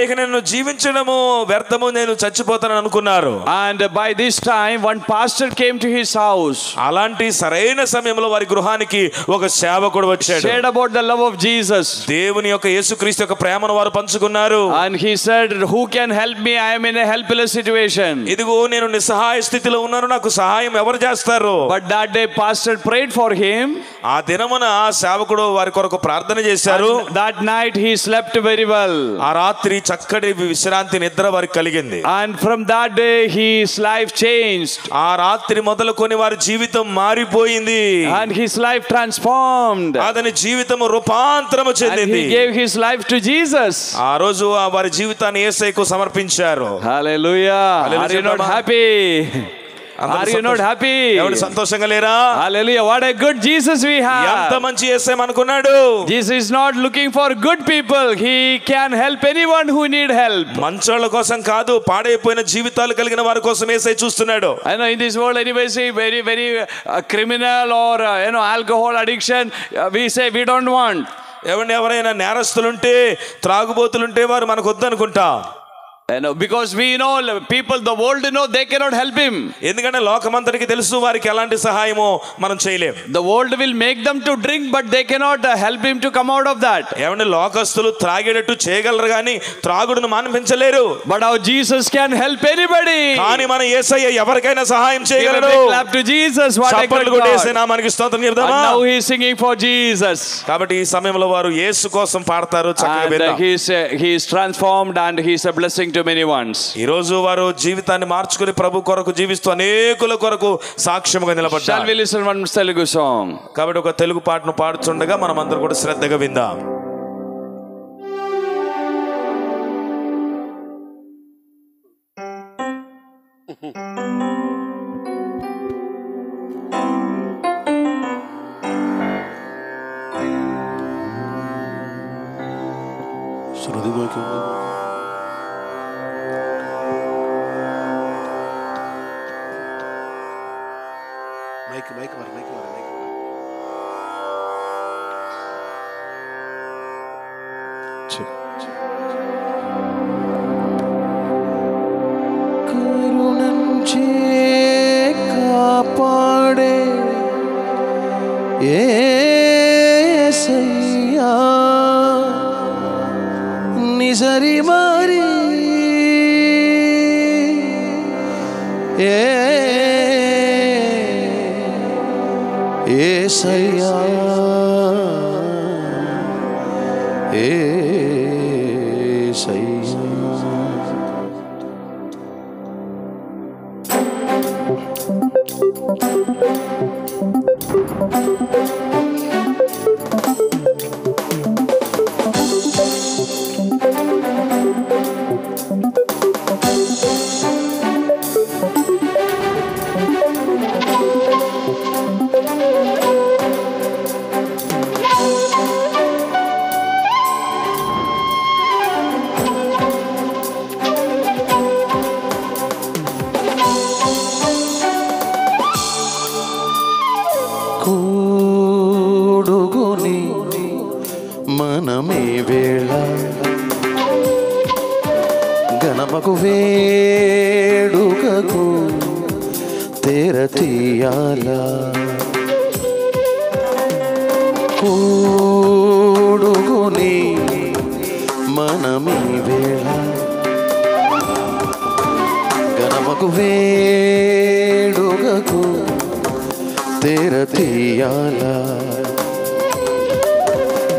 ఇక నేను జీవించడము వ్యర్థము, నేను చచ్చిపోతానని అనుకున్నారు. And by this time one pastor came to to his house. అలాంటి సరైన సమయంలో వారి గృహానికి ఒక సేవకుడు వచ్చాడు. Shared about the love of Jesus. దేవుని యొక్క యేసుక్రీస్తు యొక్క ప్రేమను వారు పంచుకున్నారు. And he said, who can help me? I am in a helpless situation. ఇదిగో నేను నిస్సహాయ స్థితిలో ఉన్నాను, నాకు సహాయం ఎవరు చేస్తారు? But that day pastor prayed for him. ఆ దినమున సేవకుడు వారి కొరకు ప్రార్థన చేశారు. That night he slept very well. ఆ రాత్రి చక్కటి విశ్రాంతి నిద్ర వారికి కలిగింది. And from that day his life changed. ఆ రాత్రి మొదలుకొని వారి జీవితం మారిపోయింది. And his life transformed. అతని జీవితం రూపాంతరము And చెందింది. he gave his life to Jesus. ఆ రోజు వారి జీవితాన్ని యేసయ్యకు సమర్పించారు. Hallelujah. Are you not happy? Are you not happy? ఎవరు సంతోషంగా లేరా? Hallelujah. What a good Jesus we ఎంత have. మంచి యేసయ్య అనుకున్నాడు. Jesus is not looking for good people. He can help anyone who need help. మంచోళ్ళ కోసం కాదు, పాడైపోయిన జీవితాలు కలిగిన వారి కోసం యేసయ్య చూస్తున్నాడు. I know in this world anyway say very criminal or alcohol addiction, we say we don't want. ఎవరైనా నేరస్తులుంటే త్రాగుబోతులుంటే వారు మనకు వద్దనుకుంటాం. Because we know people, the world know they cannot help him. ఎందుకంటే లోకమంతటికి తెలుసు వారికి ఎలాంటి సహాయమో మనం చేయలేం. The world will make them to drink, but they cannot help him to come out of that. ఏమంటే లోకస్తులు త్రాగేటట్టు చేయగలరు కానీ త్రాగుడును మాన్పించలేరు. But our Jesus can help anybody. కానీ మన యేసయ్య ఎవరికైనా సహాయం చేయగలడు. Give a big clap to Jesus. What a good God. నామానికి స్తోత్రం చెప్దామా? And now he is singing for Jesus. కాబట్టి ఈ సమయంలో వారు యేసు కోసం పాడతారు. చక్కగా విందాం. And he is transformed and he is a blessing to many ones. ఈ రోజు వారు జీవితాన్ని మార్చుకుని ప్రభు కొరకు జీవిస్తూ అనేకుల కొరకు సాక్ష్యముగా నిలబడ్డారు. Shall we listen one Telugu song? కాబట్టి ఒక తెలుగు పాటను పాడుచుండగా మనం అందరూ కూడా శ్రద్ధగా విందాం. కరుణించే కాపాడే యేసయ్యా నిజరి మరి యేసయ్యా కూడుగుని మనమే వేళ గణమకు వేడుకకు తెరతీయాల కూడుగుని మనమే వేళ గణమకు వేడుకకు తెరతీయాల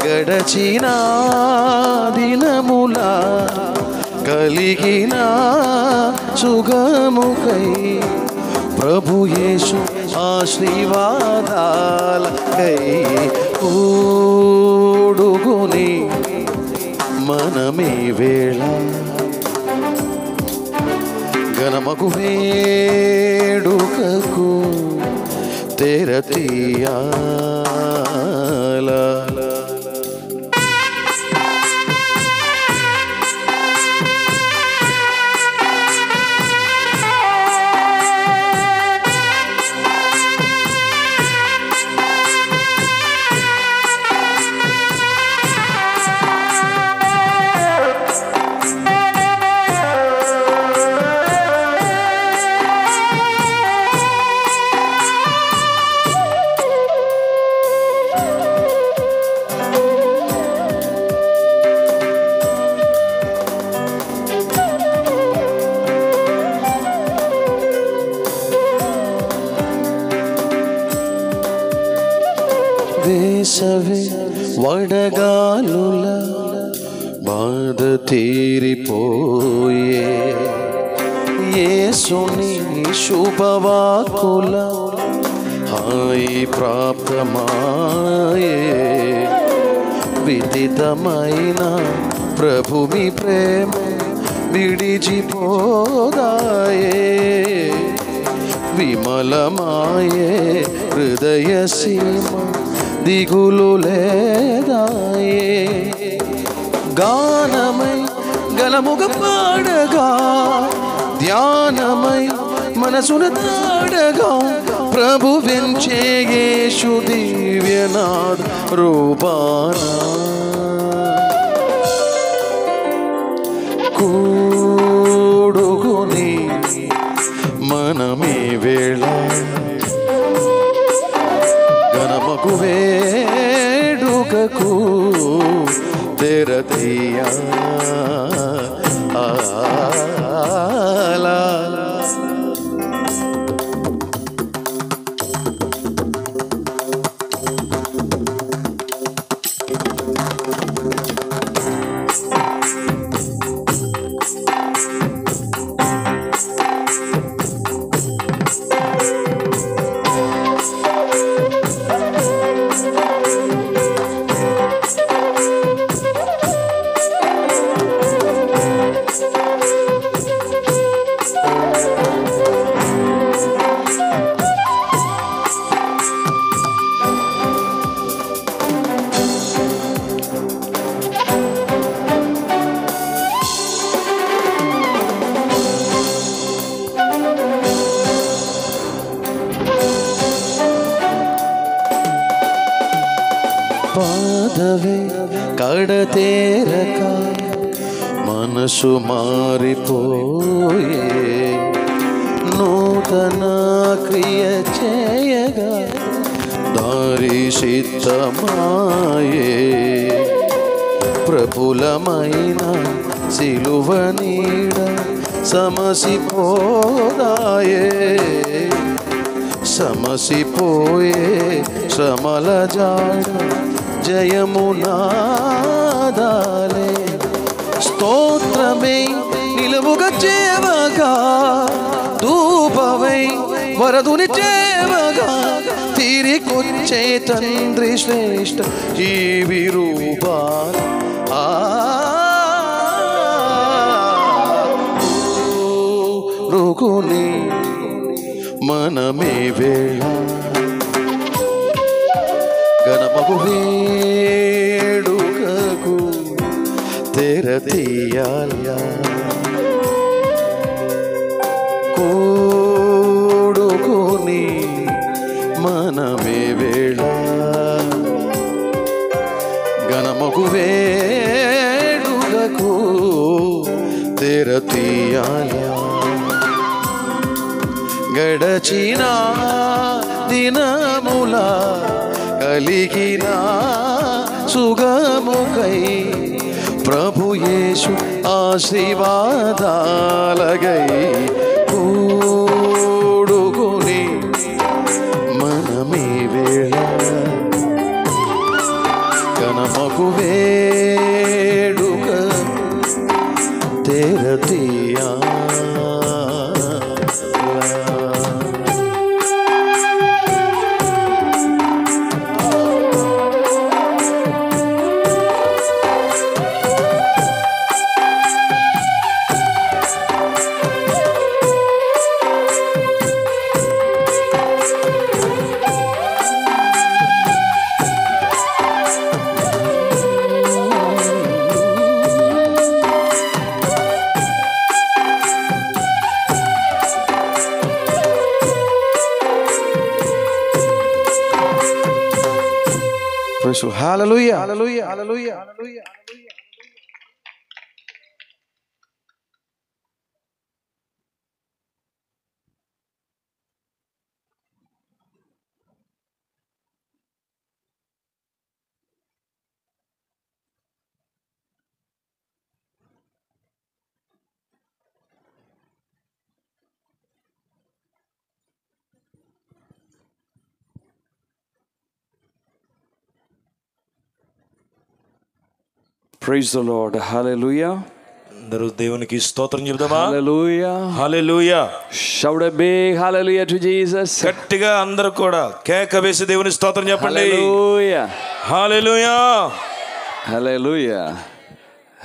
గడచిన దినముల కలిగిన సుగముకై ప్రభు యేసు ఆశీర్వాదాలకై కూడుగుని మనమే వేళ గణమకు వేడుకకు తెరతీయాల వడగాలుల బాధ తీరిపోయే యేసుని శుభవాకుల హాయి ప్రాప్తమాయే విదితమైన ప్రభువి ప్రేమ విడిచిపోదాయే విమలమాయే హృదయ సీమ దిగులు లేదాయే గానమై గలముగ పాడగా ధ్యానమై మనసున తాడగా ప్రభు వెంచే యేసు దివ్యనాథ రూపానా కూడుకుని మనమే వేళ గణమకు వేడుకకు తెరతీయా పాదవే కడతేరక మనసు మారిపోయే నూతన క్రియ చేయగా దారి సిద్ధమాయే ప్రఫులమైన సిలువ నీడ సమసిపోదాయే సమసిపోయే శ్రమల జాడ జయమునాదాలే స్తోత్రమే నిలువుగా చేవగా ధూపవై వరదుని చేవగా తిరిగొచ్చే తండ్రి శ్రేష్ఠ జీవి రూపాల రుకుని మనమే వేళ గణమగు వేడుకకు తెరతీయాల్యా కూడుకుని మనమే వేళ గణమగు వేడుకకు తెరతీయాల్యా గడచిన దినముల కలిగిన సుగముకై ప్రభు యేసు ఆశీర్వాదాలగై కూడుకుని మనమే వేళ గణమగు వేడుక తెరతీయా Hallelujah. Hallelujah. Hallelujah. Hallelujah. Praise the Lord. Hallelujah. అందరూ దేవునికి స్తోత్రం చెబుదామా? Hallelujah. Hallelujah. Shout a big hallelujah to Jesus. గట్టిగా అందరూ కూడా కేక వేసి దేవుని స్తోత్రం చెప్పండి. Hallelujah. Hallelujah. Hallelujah.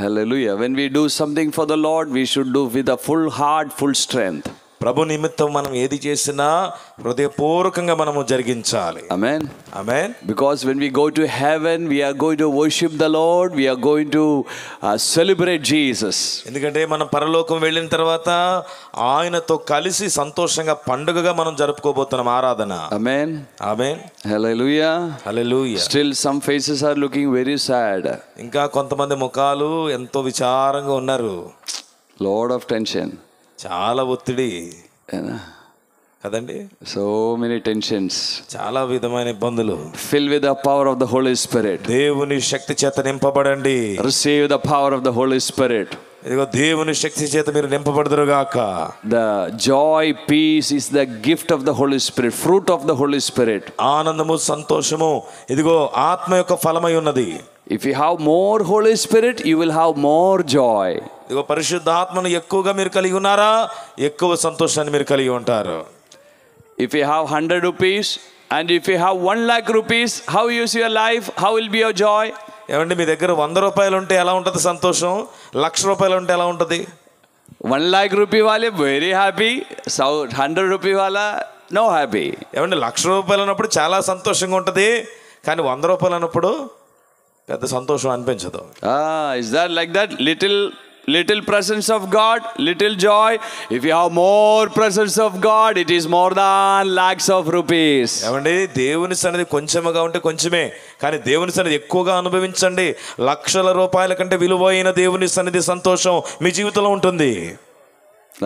Hallelujah. When we do something for the Lord, we should do with a full heart, full strength. ప్రభు నిమిత్తం మనం ఏది చేసినా హృదయపూర్వకంగా మనము జరిగించాలి. Amen. Amen. Because when we go to heaven, we are going to worship the Lord. We are going to celebrate Jesus. ఎందుకంటే మనం పరలోకం వెళ్ళిన తర్వాత ఆయనతో కలిసి సంతోషంగా పండుగగా మనం జరుపుకోబోతున్నాం ఆరాధన. Amen. Amen. Hallelujah. Hallelujah. Still some faces are looking very sad. ఇంకా కొంతమంది ముఖాలు ఎంతో విచారంగా ఉన్నారు. Lot of tension. చాలా ఒత్తిడి Yeah. కదండి. So many tensions. చాలా విధమైన ఇబ్బందులు. Filled with the power of the Holy Spirit. దేవుని శక్తి చేత నింపబడండి. Receive the power of the Holy Spirit. ఇదిగో దేవుని శక్తి చేత మీరు నింపబడదురుగాక. The joy, peace is the gift of the Holy Spirit, fruit of the Holy Spirit. ఆనందము సంతోషము ఇదిగో ఆత్మ యొక్క ఫలమై ఉన్నది. If you have more Holy Spirit, you will have more joy. ఇదిగో పరిశుద్ధాత్మను ఎక్కువగా మీరు కలిగి ఉన్నారా, ఎక్కువ సంతోషాన్ని మీరు కలిగి ఉంటారు. If you have 100 rupees and if you have 1 lakh rupees, how you use your life, how will be your joy? ఏమండి మీ దగ్గర 100 రూపాయలు ఉంటే ఎలా ఉంటుంది సంతోషం, 1,00,000 రూపాయలు ఉంటే ఎలా ఉంటుంది? 1 lakh rupee wale very happy, so 100 rupee wala no happy. ఏమండి 1,00,000 రూపాయలు ఉన్నప్పుడు చాలా సంతోషంగా ఉంటుంది, కానీ 100 రూపాయలు అన్నప్పుడు పెద్ద సంతోషం అనిపించదు. Is that like that? Little presence of God, little joy. If you have more presence of God, it is more than lakhs of rupees. ఏమండి దేవుని సన్నిధి కొంచెముగా ఉంటే కొంచెమే, కానీ దేవుని సన్నిధి ఎక్కువగా అనుభవించండి. 1,00,000 రూపాయల కంటే విలువైన దేవుని సన్నిధి సంతోషం మీ జీవితంలో ఉంటుంది.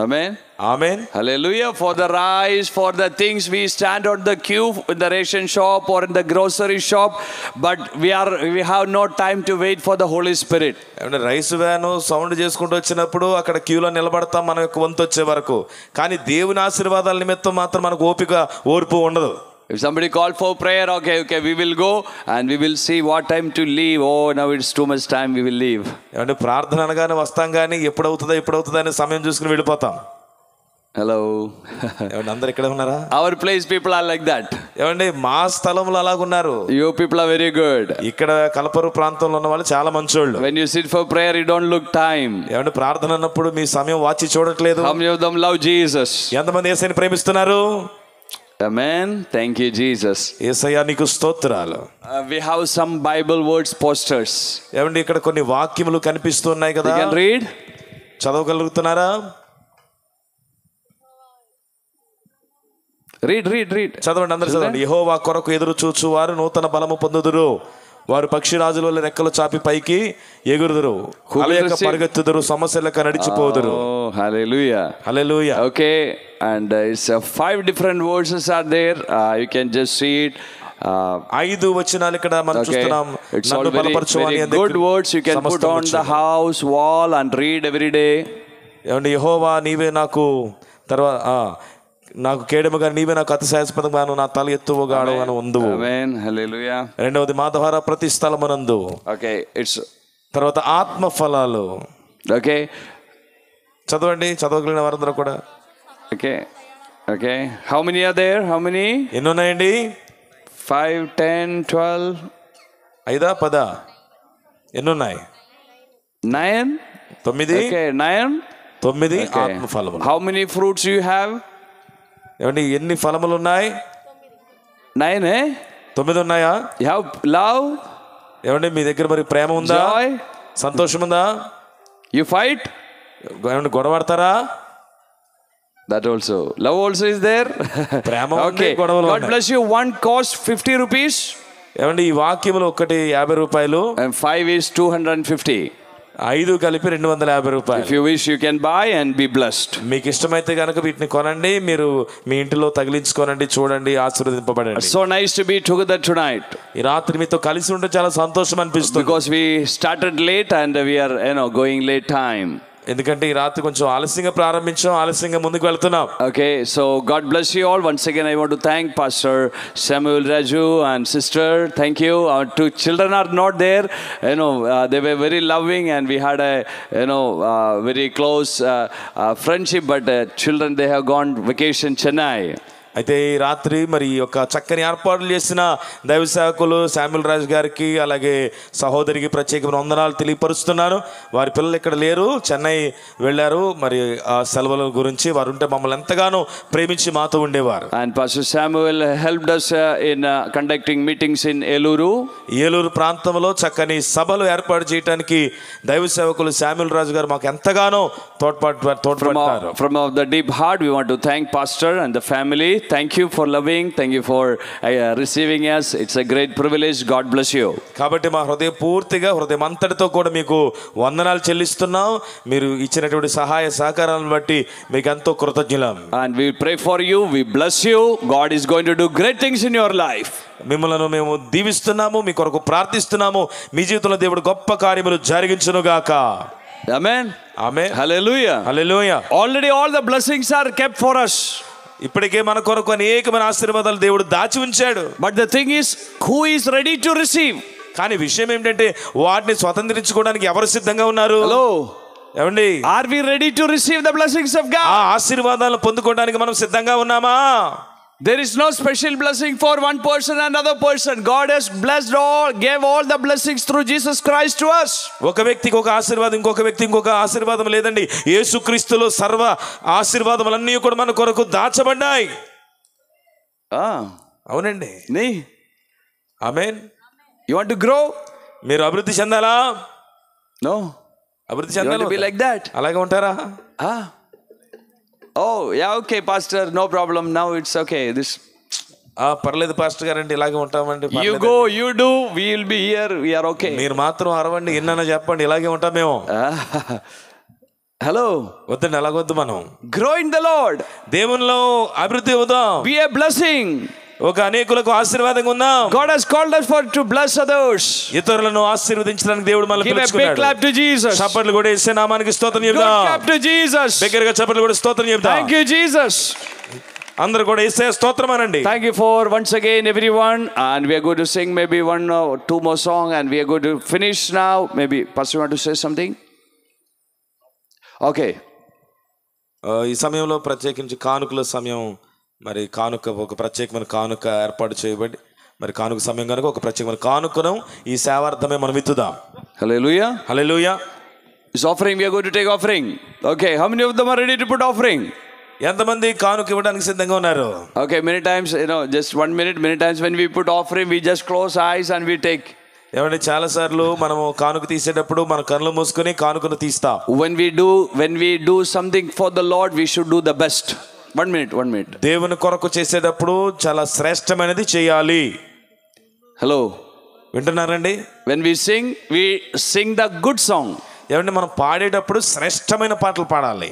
Amen. Amen. Hallelujah. For the rice, for the things, we stand on the queue in the ration shop or in the grocery shop, but we have no time to wait for the Holy Spirit. ఏమంటే రైస్ వ్యాను సౌండ్ చేసుకుంటూ వచ్చినప్పుడు అక్కడ క్యూలో నిలబడతాం మన యొక్క వంతు వచ్చే వరకు, కానీ దేవుని ఆశీర్వాదాల నిమిత్తం మాత్రం మనకు ఓర్పు ఉండదు. If somebody call for prayer, okay, we will go and we will see what time to leave. Oh, now it's too much time, we will leave. ఏమంటే ప్రార్థన అనగానే వస్తాం, కానీ ఎప్పుడవుతుందా అనే సమయం చూసుకుని వెళ్ళిపోతాం. Hello. ఏమంటే అందరు ఇక్కడ ఉన్నారా? Our place people are like that. ఏమండి మా స్థలంలో అలాగున్నారు. You people are very good. ఇక్కడ కలపరు ప్రాంతంలో ఉన్న వాళ్ళు చాలా మంచోళ్ళు. When you sit for prayer, you don't look time. ఏమంటే ప్రార్థన అన్నప్పుడు మీ సమయం వాచి చూడట్లేదు. How many of them love Jesus? ఎంతమంది యేసుని ప్రేమిస్తున్నారు? Amen. Thank you, Jesus. యేసయ్యా నీకు స్తోత్రాలు. We have some Bible words posters. ఏమండి ఇక్కడ కొన్ని వాక్యములు కనిపిస్తున్నాయి కదా, You can read. చదవగలుగుతున్నారా? Read. చదవండి, అందరూ చదవండి. యెహోవా కొరకు ఎదురు చూచు వారు నూతన బలము పొందుదురు, వారు పక్షిరాజుల వలె రెక్కలు చాపి పైకి ఎగురుదురు, అలయక పరిగెత్తుదురు, సమస్యలక నడిచిపోదురు. Oh, hallelujah. Hallelujah. Okay, and it's 5 different verses are there. You can just see it. 5 వచనాలు ఇక్కడ మనం చూస్తున్నాం. It's all నన్ను very బలపరచువాని good words. You can put on the house wall and read every day. ఏమండి యెహోవా నీవే నాకు నాకు కేడముగా, నీవే నాకు అతిశయాస్పదంగాను, నా తల ఎత్తువగాను ఉందువు. Amen. Hallelujah. రెండవది మా ద్వారా ప్రతి స్థలమునందు. Okay, it's తర్వాత ఆత్మ ఫలాలు. okay. చదవగలిగిన వారందరూ కూడా. Okay. How many are there? How many? ఎన్ని ఉన్నాయండి? 5, 10, 12. 5, 10? ఎన్ని ఉన్నాయి? 9. 9. Okay, 9. 9 ఆత్మ ఫలములు. How many fruits you have? ఏమండి ఎన్ని ఫలములు ఉన్నాయి? 9, 9 ఉన్నాయా? You have love. ఏమండి మీ దగ్గర మరి ప్రేమ ఉందా? Joy. సంతోషం ఉందా? You fight. ఏమండి గొడవడతారా? That also. Love also is there. ప్రేమ ఉంది, Okay. గొడవలు God ఉన్నాయి. bless you. One cost 50 rupees. ఏమండి ఈ వాక్యములు ఒకటి 50 రూపాయలు, And 5 is 250. 5 కలిపి 250 రూపాయలు. If you wish, you can buy and be blessed. మీకు ఇష్టమైతే కనుక వీటిని కొనండి, మీరు మీ ఇంటిలో తగిలించుకోనండి, చూడండి, ఆశీర్వదింపబడండి. So nice to be together tonight. ఈ రాత్రి మీతో కలిసి ఉంటే చాలా సంతోషం అనిపిస్తుంది. Because we started late and we are going late time. ఎందుకంటే ఈ రాత్రి కొంచెం ఆలస్యంగా ప్రారంభించాం, ఆలస్యంగా ముందుకు వెళ్తున్నాం. Okay, so God bless you all. Once again, I want to thank Pastor Samuel Raju and sister. Thank you. Our two children are not there. They were very loving, and we had a very close friendship. But children, they have gone vacation Chennai. అయితే ఈ రాత్రి మరి ఈ యొక్క చక్కని ఏర్పాట్లు చేసిన దైవ సేవకులు శామ్యుల్ రాజు గారికి అలాగే సహోదరికి ప్రత్యేకమైన వందనాలు తెలియపరుస్తున్నాను. వారి పిల్లలు ఇక్కడ లేరు, చెన్నై వెళ్ళారు. మరి ఆ సెలవుల గురించి వారు ఉంటే మమ్మల్ని ఎంతగానో ప్రేమించి మాతో ఉండేవారు. And Pastor Samuel helped us in conducting meetings in Eluru. Eluru ప్రాంతంలో చక్కని సభలు ఏర్పాటు చేయడానికి దైవ సేవకులు శామ్యుల్ రాజు గారు మాకు ఎంతగానో తోడ్పడ్డారు. From the deep heart, we want to thank Pastor and the family. Thank you for loving. Thank you for receiving us. It's a great privilege. God bless you. కాబట్టి మా హృదయం అంతటితో కూడా మీకు వందనాలు చెల్లిస్తున్నాం. మీరు ఇచ్చినటువంటి సహాయ సహకారాలను బట్టి మీకు ఎంతో కృతజ్ఞులం. And we pray for you. We bless you. God is going to do great things in your life. మిమ్మల్ని మేము దీవిస్తున్నాము, మీ కొరకు ప్రార్థిస్తున్నాము. మీ జీవితంలో దేవుడు గొప్ప కార్యములు జరిగించును గాక. Amen. Amen. Hallelujah. Hallelujah. Already all the blessings are kept for us. ఇప్పటికే మన కొరకు అనేకమైన ఆశీర్వాదాలు దేవుడు దాచి ఉంచాడు. But the thing is, who is ready to receive? కానీ విషయం ఏంటంటే వాటిని స్వతంత్రించుకోవడానికి ఎవరు సిద్ధంగా ఉన్నారు? Hello. ఏమండి, Are we ready to receive the blessings of ఆ God? ఆశీర్వాదాలను పొందుకోవడానికి మనం సిద్ధంగా ఉన్నామా? There is no special blessing for one person and another person. God has blessed all, gave all the blessings through Jesus Christ to us. ఒక వ్యక్తికి ఒక ఆశీర్వాదం, ఇంకొక వ్యక్తికి ఇంకొక ఆశీర్వాదం లేదండి. యేసుక్రీస్తులో సర్వ ఆశీర్వాదములన్నీ కూడా మన కొరకు దాచబడ్డాయి. అవునండి. ఆమేన్. You want to grow? మీరు అభివృద్ధి చెందాలా? No. అభివృద్ధి You want చెందాలి. to be like that? అలాగే ఉంటారా? Oh, yeah, okay, Pastor, no problem. Now it's okay. This. పర్లేదు పాస్టర్ గారండి, ఇలాగే ఉంటామండి. You go, you do, we will be here, we are okay. మీరు మాత్రం అరవండి, ఎన్నైనా చెప్పండి, ఇలాగే ఉంటాం మేము. Hello. వద్దండి, అలాగొద్దు. మనం Grow in the Lord. దేవునిలో అభివృద్ధి అవుదాం. Be a blessing. ఒక అనేకులకు ఆశీర్వాదంగా ఉందాం. God has called us to bless others. ఇతరులను ఆశీర్వదించడానికి దేవుడు మనల్ని పిలుచుకున్నాడు. Give a big clap to Jesus. చప్పట్లు కూడా యేసు నామానికి స్తోత్రం చెప్దాం. Good clap to Jesus. బిగ్గరగా చప్పట్లు కూడా స్తోత్రం చెప్దాం. Thank you, Jesus. అందరూ కూడా యేసయ్య స్తోత్రం అనండి. Thank you for once again everyone, and we are going to sing maybe one or two more song, and we are going to finish now. Maybe Pastor, you want to say something? Okay. ఈ సమయంలో ప్రత్యేకించి కానుకల సమయం. మరి కానుక, ఒక ప్రత్యేకమైన కానుక ఏర్పాటు చేయబడి, మరి కానుక సమయం కనుక ఒక ప్రత్యేకమైన కానుకను ఈ సేవార్థమే మనం ఇద్దుదాం. Hallelujah. Hallelujah. This offering, we are going to take offering. Okay, how many of them are ready to put offering? ఎంతమంది కానుక ఇవ్వడానికి సిద్ధంగా ఉన్నారు? Okay, many times, just 1 minute, many times when we put offering, we just close eyes and we take. ఏమంటే చాలా సార్లు మనము కానుక తీసేటప్పుడు మన కళ్ళు మూసుకొని కానుకను తీస్తాం. When we do something for the Lord, we should do the best. 1 minute. దేవుని కొరకు చేసేటప్పుడు చాలా శ్రేష్టమైనది చేయాలి. Hello. వింటున్నారండి? When we sing the good song. ఏమంటే మనం పాడేటప్పుడు శ్రేష్టమైన పాటలు పాడాలి.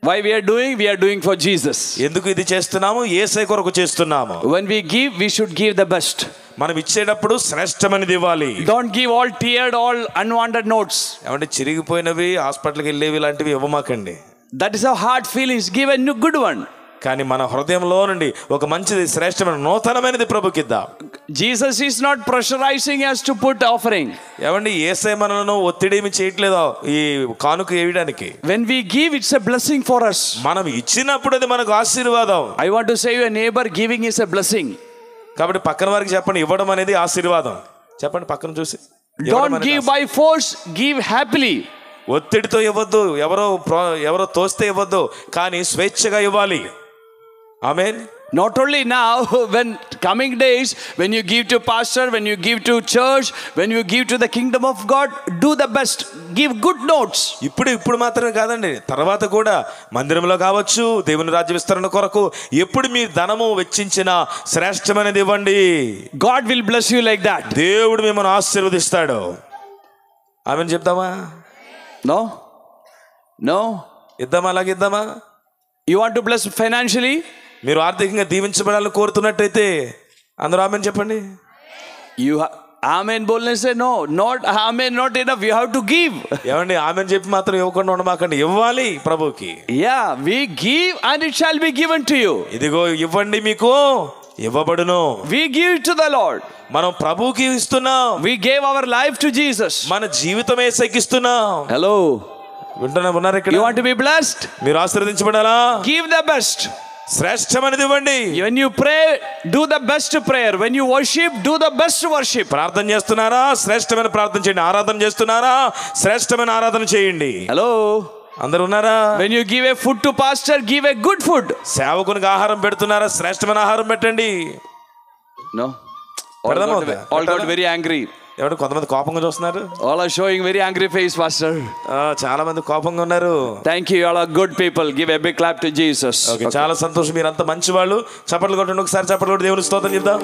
Why we are doing for Jesus. ఎందుకు ఇది చేస్తున్నాము? యేసయ్య కొరకు చేస్తున్నాము. When we give, we should give the best. మనం ఇచ్చేటప్పుడు శ్రేష్టమైనది ఇవ్వాలి. Don't give all teared, all unwanted notes. ఏమంటే చిరిగిపోయినవి, హాస్పిటల్కి వెళ్ళేవి లాంటివి ఇవ్వమాకండి. That is how heart feelings. Give a new good one. కానీ మన హృదయంలో నుండి ఒక మంచిది, శ్రేష్టమైన, నూతనమైనది ప్రభుకిద్దాం. Jesus is not pressurizing us to put offering. ఏమండి, యేసయ్య మనలను ఒత్తిడేమి చేయట్లేదు ఈ కానుక వేయడానికి. When we give, it's a blessing for us. మనం ఇచ్చినప్పుడు అది మనకు ఆశీర్వాదం. I want to say your neighbor, giving is a blessing. కాబట్టి పక్కన వారికి చెప్పండి, ఇవ్వడం అనేది ఆశీర్వాదం. చెప్పండి పక్కన చూసి. Don't give by force, give happily. ఒత్తిడితో ఇవ్వద్దు, ఎవరో తోస్తే ఇవ్వద్దు, కానీ స్వేచ్ఛగా ఇవ్వాలి. ఆమేన్. Not only now, when coming days, when you give to pastor, when you give to church, when you give to the kingdom of God, do the best. Give good notes. ఇప్పుడు మాత్రమే కాదండి, తర్వాత కూడా మందిరంలో కావచ్చు, దేవుని రాజ్య విస్తరణ కొరకు ఎప్పుడు మీ ధనము వెచ్చించిన శ్రేష్టమైనది ఇవ్వండి. God will bless you like that. దేవుడు మిమ్మల్ని ఆశీర్వదిస్తాడు. ఆమేన్ చెప్తామా? No. ఇద్దామా? అలాగే ఇద్దామా? You want to bless financially? మీరు ఆర్థికంగా దీవించబడాలని కోరుతున్నట్టయితే అందరూ ఆమేన్ చెప్పండి. Amen बोलने से no, not amen, not enough. You have to give. ఏమండి ఆమెన్ చెప్పి మాత్రం ఇవ్వకుండా ఉండమాకండి, ఇవ్వాలి ప్రభుకి. Yeah, we give and it shall be given to you. ఇదిగో ఇవ్వండి మీకు ఇవ్వబడును. We give to the Lord. మనం ప్రభుకి ఇస్తున్నాం. We gave our life to Jesus. మన జీవితం యేసుకి ఇస్తున్నాం. Hello. ఉన్నారు ఇక్కడ? You want to be blessed? మీరు ఆశీర్వదించబడాలా? Give the best. శ్రేష్టమైనది ఇవ్వండి. When you pray, do the best prayer. When you worship, do the best worship. ప్రార్థన చేస్తున్నారా? శ్రేష్టమైన ప్రార్థన చేయండి. ఆరాధన చేస్తున్నారా? శ్రేష్టమైన ఆరాధన చేయండి. Hello. అందరూ ఉన్నారా? When you give a food to pastor, give a good food. సేవకునికి ఆహారం పెడుతున్నారా? శ్రేష్టమైన ఆహారం పెట్టండి. No. All got very angry. ఎవరు కొంతమంది కోపంగా చూస్తున్నారు? All are showing very angry face, pastor. చాలా మంది కోపంగా ఉన్నారు. Thank you, all are good people. Give a big clap to Jesus. Okay. చాలా సంతోషం, మీరు అంత మంచి వాళ్ళు. చప్పట్లు కొట్టండి ఒకసారి, చప్పట్లు కొట్టి దేవుని స్తోత్రం చెప్దాం.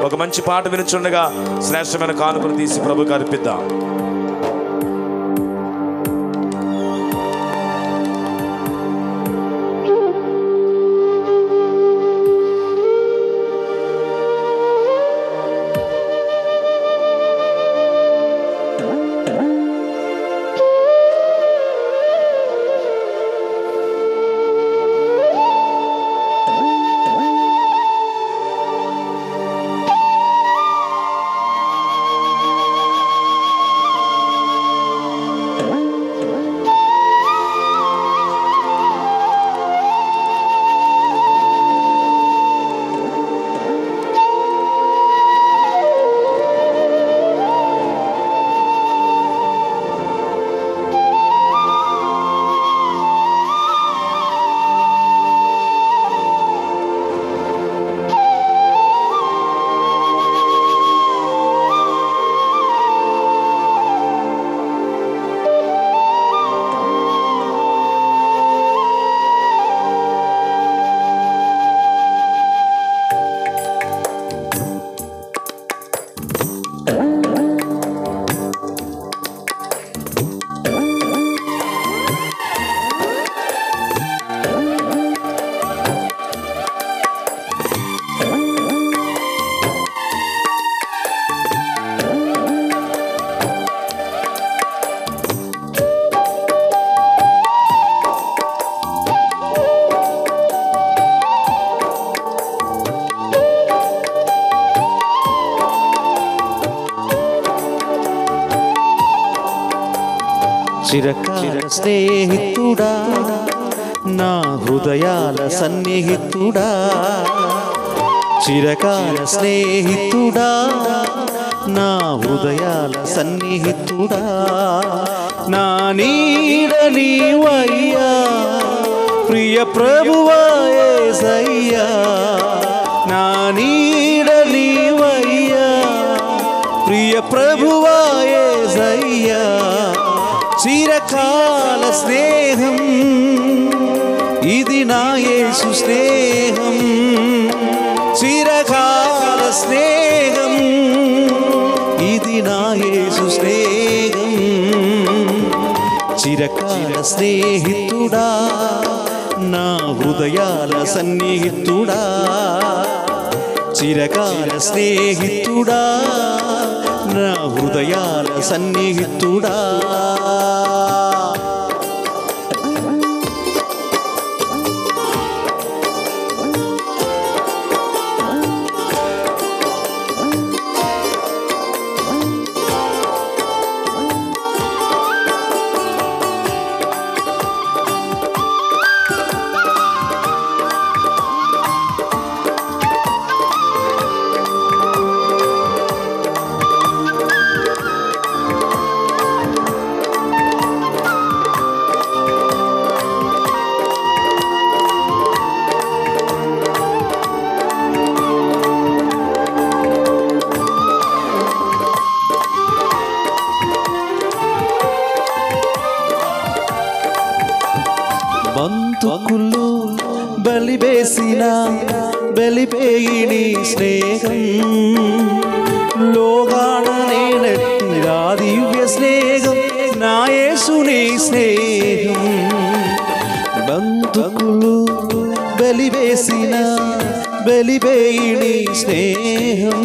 ఒక మంచి పాట వినుచుండగా శ్రేష్టమైన కానుకను తీసి ప్రభువుకి అర్పిద్దాం. చిరకాల స్నేహితుడా, నా హృదయాల సన్నిహితుడా, చిరకాల స్నేహితుడా, నా హృదయాల సన్నిహితుడా, నా నీడ నీవయ్యా, ప్రియ ప్రభువా యేసయ్యా, నా నీడ నీవయ్యా, ప్రియ ప్రభువా యేసయ్యా, చిరకాల స్నేహం ఇది నా యేసు స్నేహం, చిరకాల స్నేహం ఇది నా యేసు స్నేహం, చిరకాల స్నేహితుడా, నా హృదయాల సన్నిహితుడా, చిరకాల స్నేహితుడా, నా హృదయాల సన్నిహితుడా. బంతుకులు బలివేసిన బలిపేయిని స్నేహం, లోగాన నేనెట్టిన దివ్య స్నేహం, నా యేసుని స్నేహం. బంతుకులు బలివేసిన బలిపేయిని స్నేహం,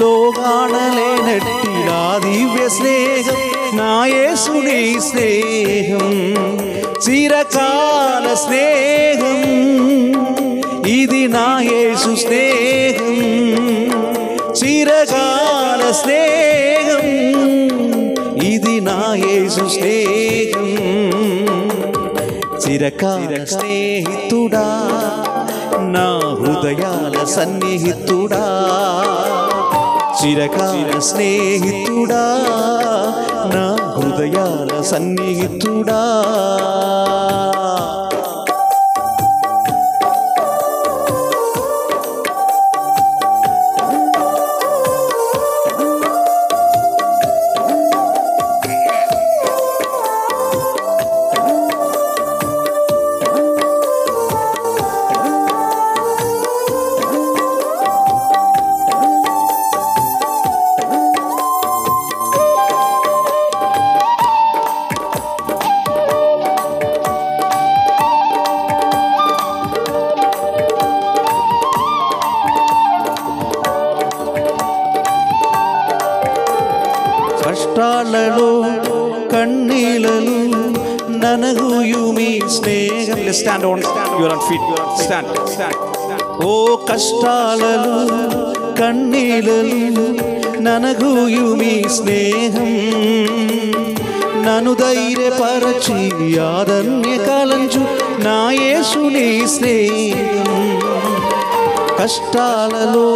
లోగాణలేనట్టి నా దివ్య స్నేహం నా యేసుని స్నేహం చిరకాల స్నేహం ఇది నా యేసు స్నేహం చిరకాల స్నేహం ఇది నా యేసు స్నేహం చిరకాల స్నేహితుడా నా హృదయాల సన్నిహితుడా చిరకాల స్నేహితుడా నా హృదయాల సన్నిహితుడా కష్టాలలో కన్నీలలో ననగుయు మీ స్నేహం stand on your own feet stand ఓ కష్టాలలో కన్నీలలో ననగుయు మీ స్నేహం నన్ను ధైర్యపరచి ఆదన్య కాలంచు నా యేసుని స్నేహం కష్టాలలో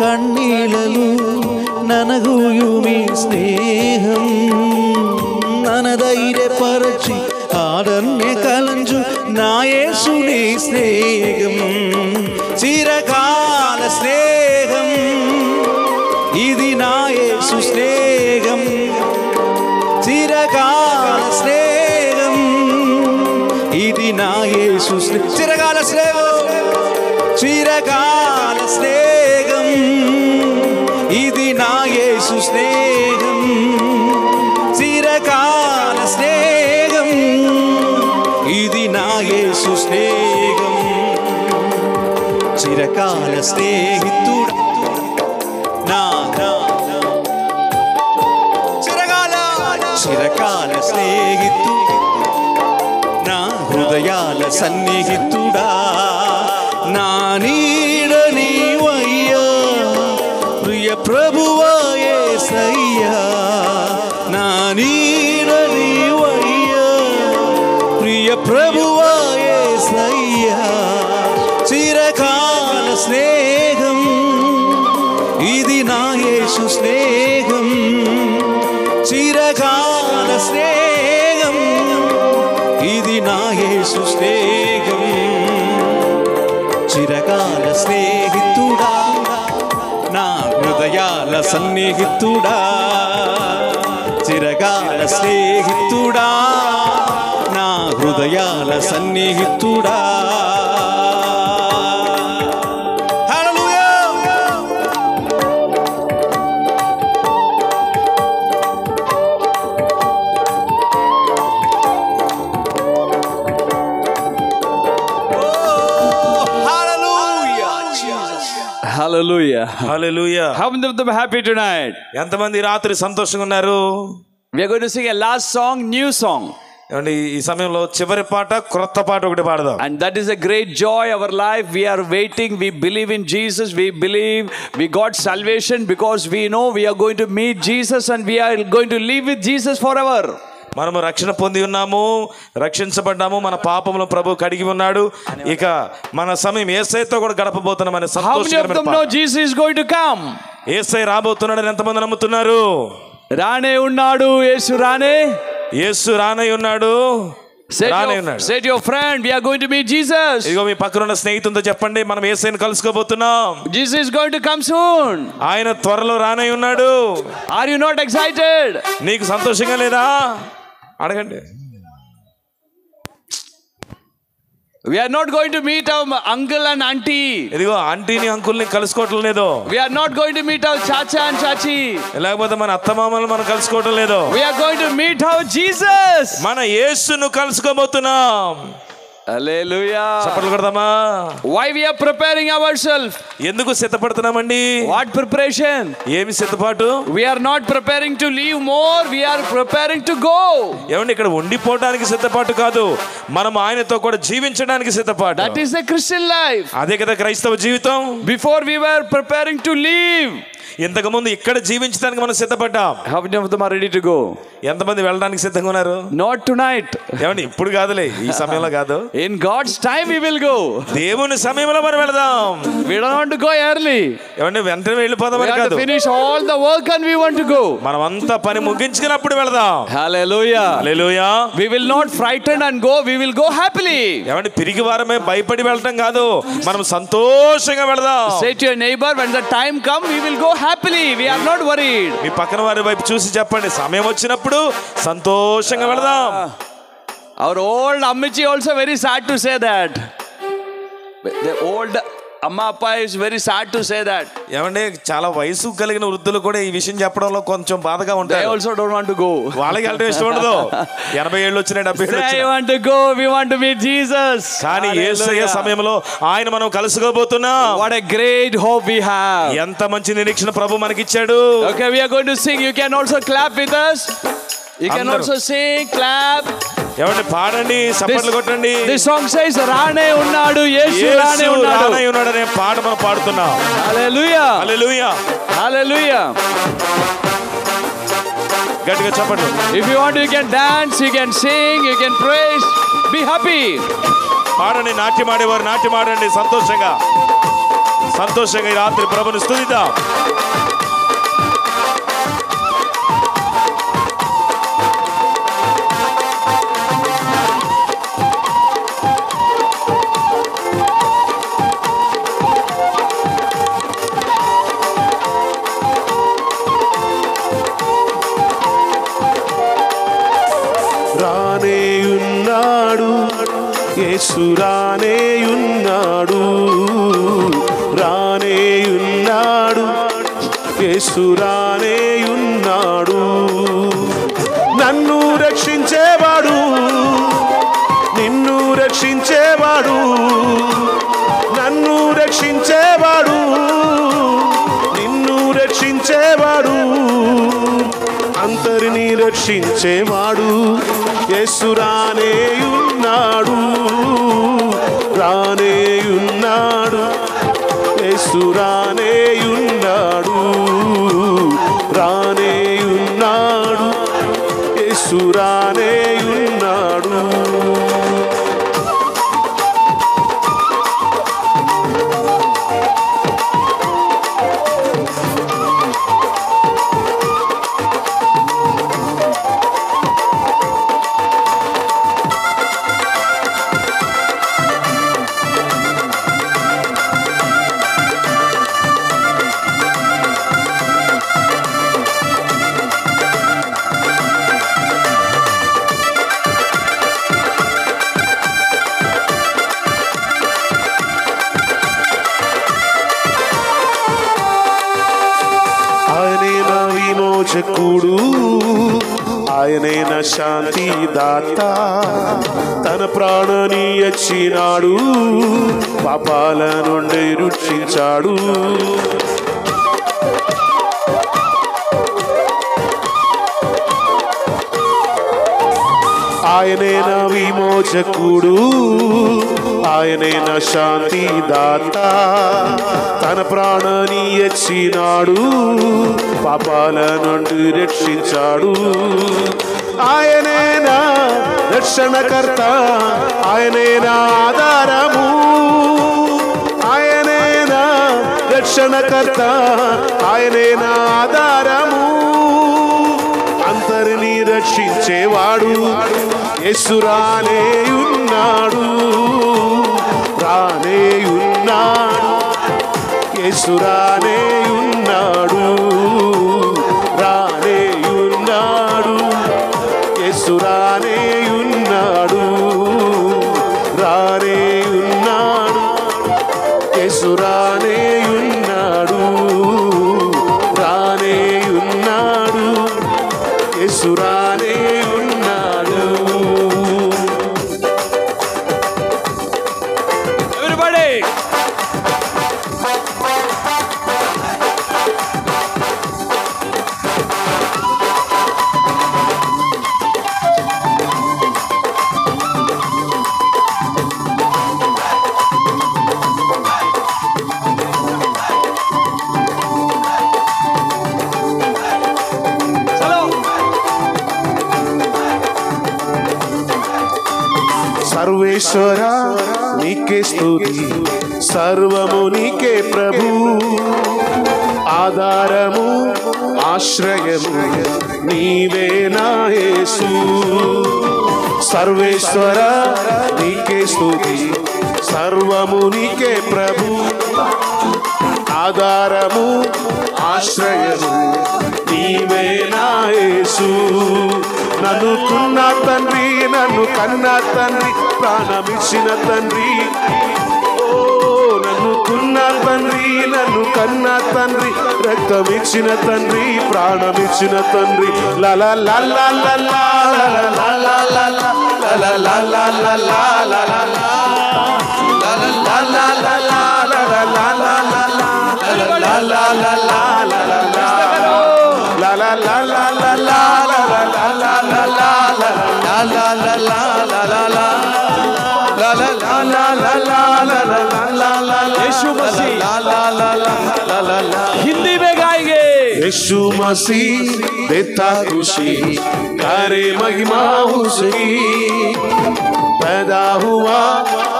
కన్నీలలో ననగుయు మీ స్నేహం నన్ను ధైర్యపరచి ఆదన్య కాలంచు నా యేసుని స్నేహం చిరకాల స్నేహం ఇది నా యేసు స్నేహం చిరకాల స్నేహం ఇది నా యేసు చిరకాల స్నేహం చిరకాల స్నేహం ఇది నా యేసు స్నేహం చిరకాల స్నేహం ఇది నా యేసు స్నేహం చిరకాల స్నేహితుడా నా చిరకాల స్నేహితుడా నా హృదయాల సన్నిహితుడా నా నీడ నీవయ్యా ప్రియ ప్రభువా యేసయ్యా నా నీడ నీవయ్యా ప్రియ ప్రభువా యేసయ్యా చిరకాల స్నేహం ఇది నా యేసు స్నేహం చిరకాల స్నేహం ఇది నా యేసు స్నేహం చిరకాల స్నేహితుడా నా హృదయాల సన్నిహితుడా చిరకాల స్నేహితుడా నా హృదయాల సన్నిహితుడా Hallelujah. Hallelujah. How many of them are happy tonight? ఎంతమంది రాత్రి సంతోషంగా ఉన్నారు? We are going to sing a last song, new song. ఏమండి ఈ సమయంలో చివరి పాట క్రొత్త పాట ఒకటి పాడదాం. And that is a great joy our life. We are waiting. We believe in Jesus. We believe we got salvation because we know we are going to meet Jesus and we are going to live with Jesus forever. మనము రక్షణ పొంది ఉన్నాము, రక్షించబడ్డాము, మన పాపములను ప్రభు కడిగి ఉన్నాడు. ఇక మన సమయం యేసయ్యతో కూడా గడపబోతున్నామని సంతోషకరమైన పాట. How many of them know Jesus is going to come? యేసయ్య రాబోతున్నాడని ఎంతమంది నమ్ముతున్నారు? రానే ఉన్నాడు యేసు రానే. యేసు రానే ఉన్నాడు. Say to your friend, we are going to meet Jesus. ఇదిగో మీ పక్కన ఉన్న స్నేహితులతో చెప్పండి, మనం యేసయ్యను కలుసుకోబోతున్నాం. Jesus is going to come soon. ఆయన త్వరలో రానే ఉన్నాడు. Are you not excited? నీకు సంతోషంగా లేదా? అడగండి. We are not going to meet our uncle and auntie. ఇదిగో ఆంటీని అంకుల్ని కలుసుకోవటం లేదు. We are not going to meet our chacha and chachi. లేకపోతే మన అత్తమామలు మనం కలుసుకోవటం లేదు. We are going to meet our Jesus. మన యేసును కలుసుకోబోతున్నాం. Hallelujah. చప్పట్లు కొడదామా? Why we are preparing ourselves? ఎందుకు సిద్ధపడుతున్నామండి? What preparation? ఏమి సిద్ధపాటు? We are not preparing to live more, we are preparing to go. ఏమండి, ఇక్కడ ఉండిపోవడానికి సిద్ధపాటు కాదు, మనం ఆయనతో కూడా జీవించడానికి సిద్ధపాటు. That is the Christian life. అదే కదా క్రైస్తవ జీవితం. Before we were preparing to live. ఇంతకు ముందు ఇక్కడ జీవించడానికి మనం సిద్ధపడ్డాం. How many of them are ready to go? ఎంతమంది వెళ్ళడానికి సిద్ధంగా ఉన్నారు? Not tonight. ఏమండి, ఇప్పుడు కాదులే, ఈ సమయంలో కాదు. In God's time we will go. దేవుని సమయంలో మనం వెళదాం. We don't want to go early. ఏమండి, వెంటనే వెళ్ళిపోదామని We have కాదు. to finish all the work and we want to go. మనం అంతా పని ముగించుకున్నప్పుడు వెళదాం. Hallelujah. Hallelujah. We will not frighten and go, we will go happily. ఏమండి, పిరికి వారమే భయపడి వెళ్ళటం కాదు, మనం సంతోషంగా వెళదాం. Say to your neighbor, when the time comes we will go happily, we are not worried. మీ పక్కన వారి వైపు చూసి చెప్పండి, సమయం వచ్చినప్పుడు సంతోషంగా వెళదాం. Our old Ammichi also very sad to say that. The old Amma Appa is very sad to say that. ఏమండి, చాలా వయసు కలిగిన వృద్ధులు కూడా ఈ విషయం చెప్పడంలో కొంచెం బాధగా They ఉంటారు. also don't want to go. వాళ్ళకి వెళ్ళడం ఇష్టం ఉండదు. 80 ఏళ్ళు వచ్చినాయి, 70 ఏళ్ళు Say, I వచ్చినాయి. want to go, we want to meet Jesus. కానీ యేసయ్య సమయంలో ఆయన మనం కలుసుకోబోతున్నాం. What a great hope we have. ఎంత మంచి నిరీక్షణ ప్రభు మనకిచ్చాడు. Okay, we are going to sing. You can also clap with us. You can అందరూ. also sing, clap. ఏమండి, పాడండి, చప్పట్లు కొట్టండి. This song says, రానే ఉన్నాడు, యేసు రానే యేసు ఉన్నాడు. రానై ఉన్నాడు అనే పాట మనం పాడుతున్నాం. Hallelujah. హల్లెలూయా. Hallelujah. గట్టిగా చెప్పండి. If you want, you can dance, you can sing, you can praise. Be happy. పాడండి, నాట్యం ఆడేవారు నాట్యం ఆడండి, సంతోషంగా సంతోషంగా ఈ రాత్రి ప్రభుని స్తుతిద్దాం. రానేయున్నాడు, యేసు రానేయున్నాడు, రానేయున్నాడు, యేసు రానేయున్నాడు. నన్ను రక్షించేవాడు, నిన్ను రక్షించేవాడు, నన్ను రక్షించేవాడు, నిన్ను రక్షించేవాడు, అంతరిని రక్షించేవాడు. యేసు రానేయున్నాడు, రానేయున్నాడు, యేసు రానేయున్నాడు, రానేయున్నాడు, యేసు రానేయున్నాడు. విమోచకుడు, ఆయనే నా శాంతి దాత, తన ప్రాణాన్ని ఇచ్చినాడు, పాపాల నుండి రక్షించాడు. ఆయనే నా విమోచకుడు, ఆయనే నా శాంతి దాత, తన ప్రాణాన్ని ఇచ్చినాడు, పాపాల నుండి రక్షించాడు. ఆయనే నా రక్షణకర్త, ఆయనే నా ఆధారము, ఆయనే నా రక్షణకర్త, ఆయనే నా ఆధారము, అంతరిని రక్షించేవాడు. యేసు రానేయున్నాడు, రానేయున్నాడు, యేసు రానేయున్నాడు, రానేయున్నాడు, యేసు రానేయున్నాడు, రానేయున్నాడు, యేసు రానేయున్నాడు, రానేయున్నాడు, యేసు రానేయున్నాడు. సర్వేశ్వర నీకే స్తుతి, సర్వము నీకే ప్రభు, ఆధారము ఆశ్రయము నీవే నా యేసు. సర్వేశ్వర నీకే స్తుతి, సర్వము నీకే ప్రభు, ఆధారము ఆశ్రయము నీవే నా యేసు. నన్ను కున్న తండ్రి, నన్ను కన్న తండ్రి, ప్రాణమిచ్చిన తండ్రి, ఓ నన్ను కున్న తండ్రి, నన్ను కన్న తండ్రి, రక్తమిచ్చిన తండ్రి, ప్రాణమిచ్చిన తండ్రి. లలా లలా లలా లలా లలా లలా లలా లలా లలా हिंदी में गाएंगे। यीशु मसीह देता खुशी, करे महिमा उसकी, पैदा हुआ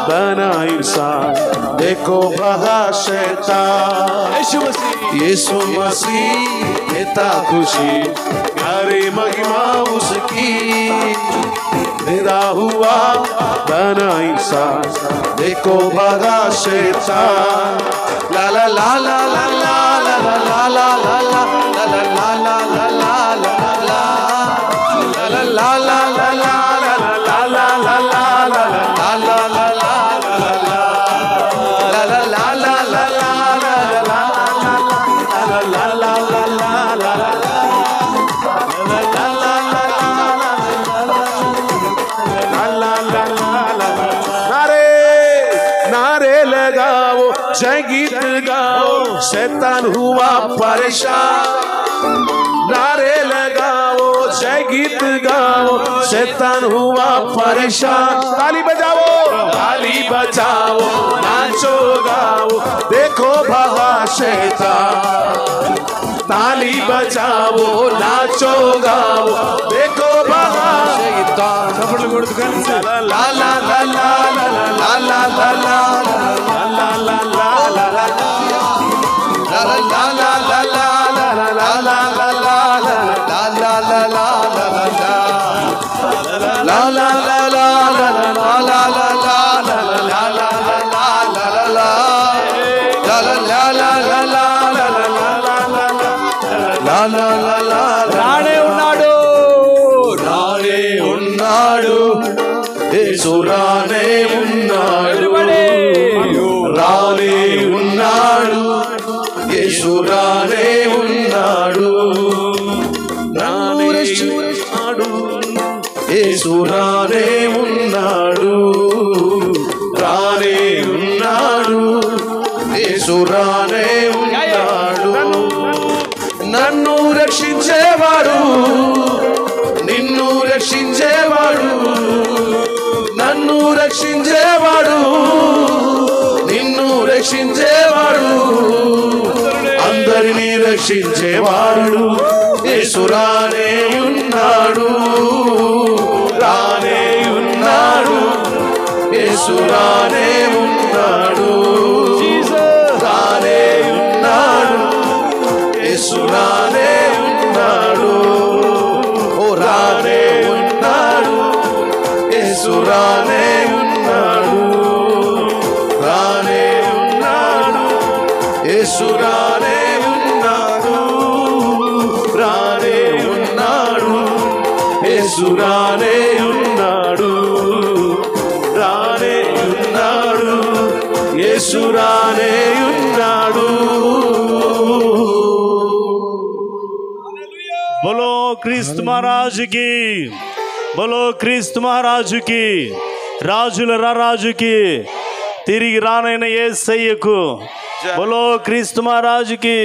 बना इंसान, देखो बहा शैतान। यीशु मसीह देता खुशी, करे महिमा उसकी, पैदा हुआ बना इंसान, देखो बहा शैतान। ला ला ला ला ला ला ला ला ला ला ला जय गीत गाओ, शैतान हुआ परेशान, नारे लगाओ, जय गीत गाओ, शैतान हुआ परेशान। ताली बजाओ, ताली बजाओ, नाचो गाओ, देखो भगा शैतान। ताली बजाओ, नाचो गाओ, देखो भगा शैतान। ला ला ला ला ला ला ला ला ला రానే ఉన్నాడు, రానే ఉన్నాడు, యేసు రానే ఉన్నాడు, రానే ఉన్నాడు, యేసు రానే ఉన్నాడు, రానే ఉన్నాడు, యేసు రానే ఉన్నాడు, రానే ఉన్నాడు, యేసు రానే ఉన్నాడు. నన్ను రక్షించేవాడు, నిన్ను రక్షించేవాడు, నన్ను రక్షించేవాడు, నిన్ను రక్షించేవాడు, అందరినీ రక్షించేవాడు, యేసు రానే ఉన్నాడు, రానే ఉన్నాడు, యేసు రానే ఉన్నాడు, రానే ఉన్నాడు, యేసు రానే ఉన్నాడు, ఓ రానే ఉన్నాడు, యేసు రానే ఉన్నాడు, రానే ఉన్నాడు, యేసు రానే ఉన్నాడు, రానే ఉన్నాడు, యేసు రానే ఉన్నాడు, రానే ఉన్నాడు, యేసు రానే ఉన్నాడు. बोलो क्रीस्तु महाराज की, बोलो क्रीस्तु महाराज की, రాజుల రాజుకి, తిరిగి రానైన యేసయ్యకు, బోలో క్రీస్తు మహారాజుకి.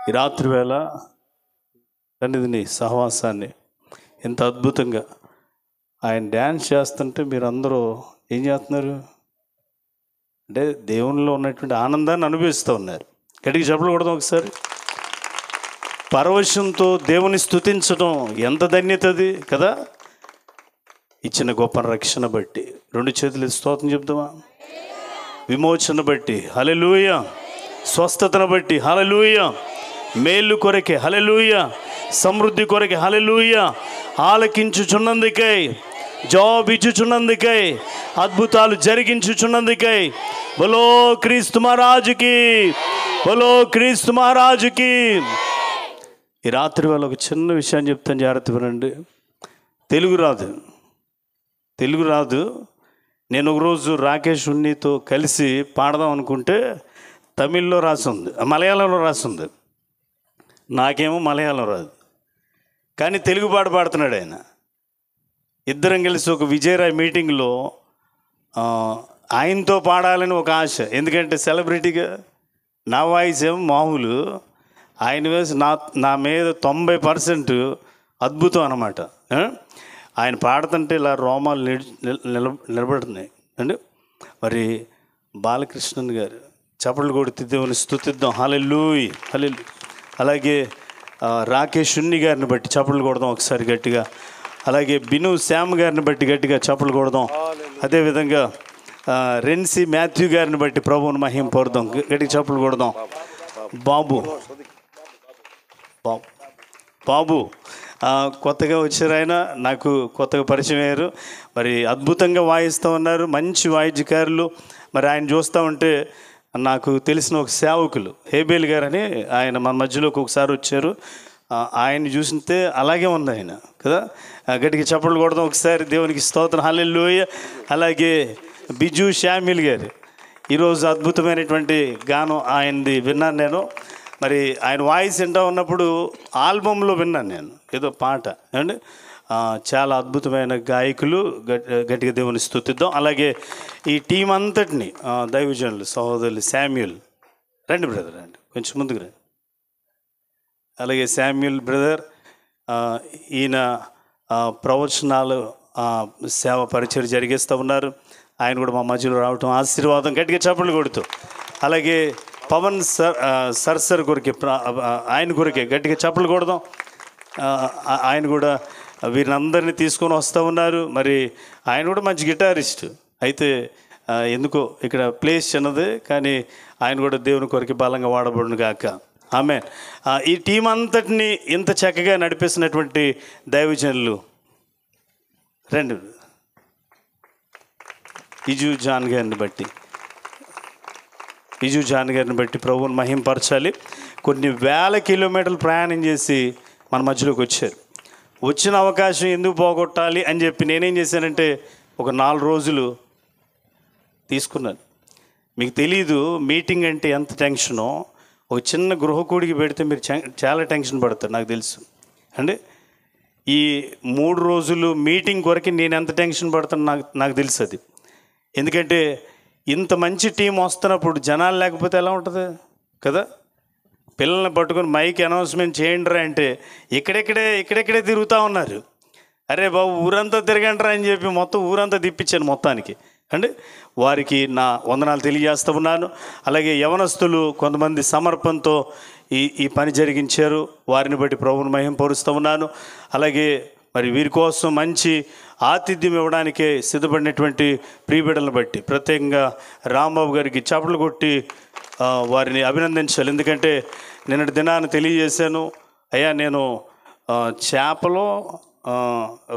ఈ రాత్రి వేళ సన్నిధిని సహవాసాన్ని ఎంత అద్భుతంగా ఆయన డ్యాన్స్ చేస్తుంటే మీరందరూ ఏం చేస్తున్నారు అంటే దేవునిలో ఉన్నటువంటి ఆనందాన్ని అనుభవిస్తూ ఉన్నారు. గట్టిగా చెప్పలు కొడదాం ఒకసారి. పరవశంతో దేవుని స్తుతించడం ఎంత ధన్యతది కదా. ఇచ్చిన గొప్ప రక్షణ బట్టి 2 చేతులు స్తోత్రం చెప్తామా? విమోచన బట్టి హల్లెలూయా, స్వస్థతను బట్టి హల్లెలూయా, మేలు కొరకే హల్లెలూయా, సమృద్ధి కొరకే హల్లెలూయా, ఆలకించుచున్నందుకై, జాబ్ ఇచ్చుచున్నందుకై, అద్భుతాలు జరిగించుచున్నందుకై బలో క్రీస్తు మహారాజుకి, బలో క్రీస్తు మహారాజుకి. ఈ రాత్రి వాళ్ళు ఒక చిన్న విషయాన్ని చెప్తాను, జాగ్రత్త వినండి. తెలుగు రాదు. నేను ఒకరోజు రాకేష్ ఉన్నితో కలిసి పాడదాం అనుకుంటే తమిళ్లో రాసింది, మలయాళంలో రాసింది. నాకేమో మలయాళం రాదు, కానీ తెలుగు పాట పాడుతున్నాడు ఆయన. ఇద్దరం కలిసి ఒక విజయరాయ్ మీటింగ్లో ఆయనతో పాడాలని ఒక ఆశ. ఎందుకంటే సెలబ్రిటీగా నా వాయిస్ ఏమో మామూలు, ఆయన వేసి నా మీద 90% అద్భుతం అన్నమాట. ఆయన పాడుతుంటే ఇలా రోమాలు నిలబడుతున్నాయి అండి. మరి బాలకృష్ణన్ గారు చప్పట్లు కొడితే దేవుని స్తుతిద్దాం, హల్లెలూయా హల్లెలూయా. అలాగే రాకేష్ ఉన్ని గారిని బట్టి చప్పట్లు కొడదాం ఒకసారి గట్టిగా. అలాగే బిను శ్యామ్ గారిని బట్టి గట్టిగా చప్పట్లు కొడదాం. అదేవిధంగా రెన్సీ మాథ్యూ గారిని బట్టి ప్రభువుని మహిమ పొందుదాం, గట్టిగా చప్పట్లు కొడదాం. బాబు కొత్తగా వచ్చారు, ఆయన నాకు కొత్తగా పరిచయం అయ్యారు. మరి అద్భుతంగా వాయిస్తూ ఉన్నారు, మంచి వాయిద్యకారులు. మరి ఆయన చూస్తూ ఉంటే నాకు తెలిసిన ఒక సేవకులు హేబేల్ గారని, ఆయన మన మధ్యలోకి ఒకసారి వచ్చారు. ఆయన చూసితే అలాగే ఉంది ఆయన కదా. గట్టిగా చప్పట్లు కొడదాం ఒకసారి, దేవునికి స్తోత్రం, హల్లెలూయా. అలాగే బిజు షామిల్ గారు, ఈరోజు అద్భుతమైనటువంటి గానం ఆయనది విన్నాను నేను. మరి ఆయన వాయిస్ వింటూ ఉన్నప్పుడు ఆల్బంలో విన్నాను నేను ఏదో పాట అండి. చాలా అద్భుతమైన గాయకులు, గట్టిగా దేవుని స్తుతిద్దాం. అలాగే ఈ టీం అంతటిని దైవజనులు సహోదరులు శామ్యూల్, రండి బ్రదర్ రండి, కొంచెం ముందుకు రండి. అలాగే శామ్యూల్ బ్రదర్, ఈయన ప్రవచనాలు సేవ పరిచయం జరిగిస్తూ ఉన్నారు. ఆయన కూడా మా మధ్యలో రావటం ఆశీర్వాదం, గట్టిగా చప్పట్లు కొడుతూ. అలాగే పవన్ సర్ కొరికే, ఆయన కొరికే గట్టిగా చప్పట్లు కొడదాం. ఆయన కూడా వీరినందరినీ తీసుకొని వస్తూ ఉన్నారు. మరి ఆయన కూడా మంచి గిటారిస్ట్, అయితే ఎందుకో ఇక్కడ ప్లేస్ చిన్నది, కానీ ఆయన కూడా దేవుని కొరికి బలంగా వాడబడును గాక, ఆమేన్. ఈ టీం అంతటిని ఇంత చక్కగా నడిపిస్తున్నటువంటి దైవజనులు రండి. ఇజు జాన్ గారిని బట్టి ప్రభువుని మహింపరచాలి. కొన్ని వేల కిలోమీటర్లు ప్రయాణం చేసి మన మధ్యలోకి వచ్చారు. వచ్చిన అవకాశం ఎందుకు పోగొట్టాలి అని చెప్పి నేనేం చేశానంటే ఒక 4 రోజులు తీసుకున్నాను. మీకు తెలీదు మీటింగ్ అంటే ఎంత టెన్షనో. ఒక చిన్న గృహకూడికి పెడితే మీరు చాలా టెన్షన్ పడతారు, నాకు తెలుసు అండి. ఈ 3 రోజులు మీటింగ్ కొరకు నేను ఎంత టెన్షన్ పడతాను నాకు తెలుసు అది. ఎందుకంటే ఇంత మంచి టీం వస్తున్నప్పుడు జనాలు లేకపోతే ఎలా ఉంటుంది కదా. పిల్లల్ని పట్టుకొని మైక్ అనౌన్స్మెంట్ చేయండిరా అంటే ఇక్కడెక్కడే తిరుగుతూ ఉన్నారు. అరే బాబు ఊరంతా తిరగండిరా అని చెప్పి మొత్తం ఊరంతా తిప్పించాను మొత్తానికి అండి. వారికి నా వందనాలు తెలియజేస్తూ ఉన్నాను. అలాగే యవనస్తులు కొంతమంది సమర్పణతో ఈ పని జరిగించారు, వారిని బట్టి ప్రభువుని మహింపరుస్తూ ఉన్నాను. అలాగే మరి వీరి కోసం మంచి ఆతిథ్యం ఇవ్వడానికే సిద్ధపడినటువంటి ప్రియబిడ్డలను బట్టి ప్రత్యేకంగా రాంబాబు గారికి చప్పట్లు కొట్టి వారిని అభినందించాలి. ఎందుకంటే నిన్నటి దినాన్ని తెలియజేశాను, అయ్యా నేను చేపలు,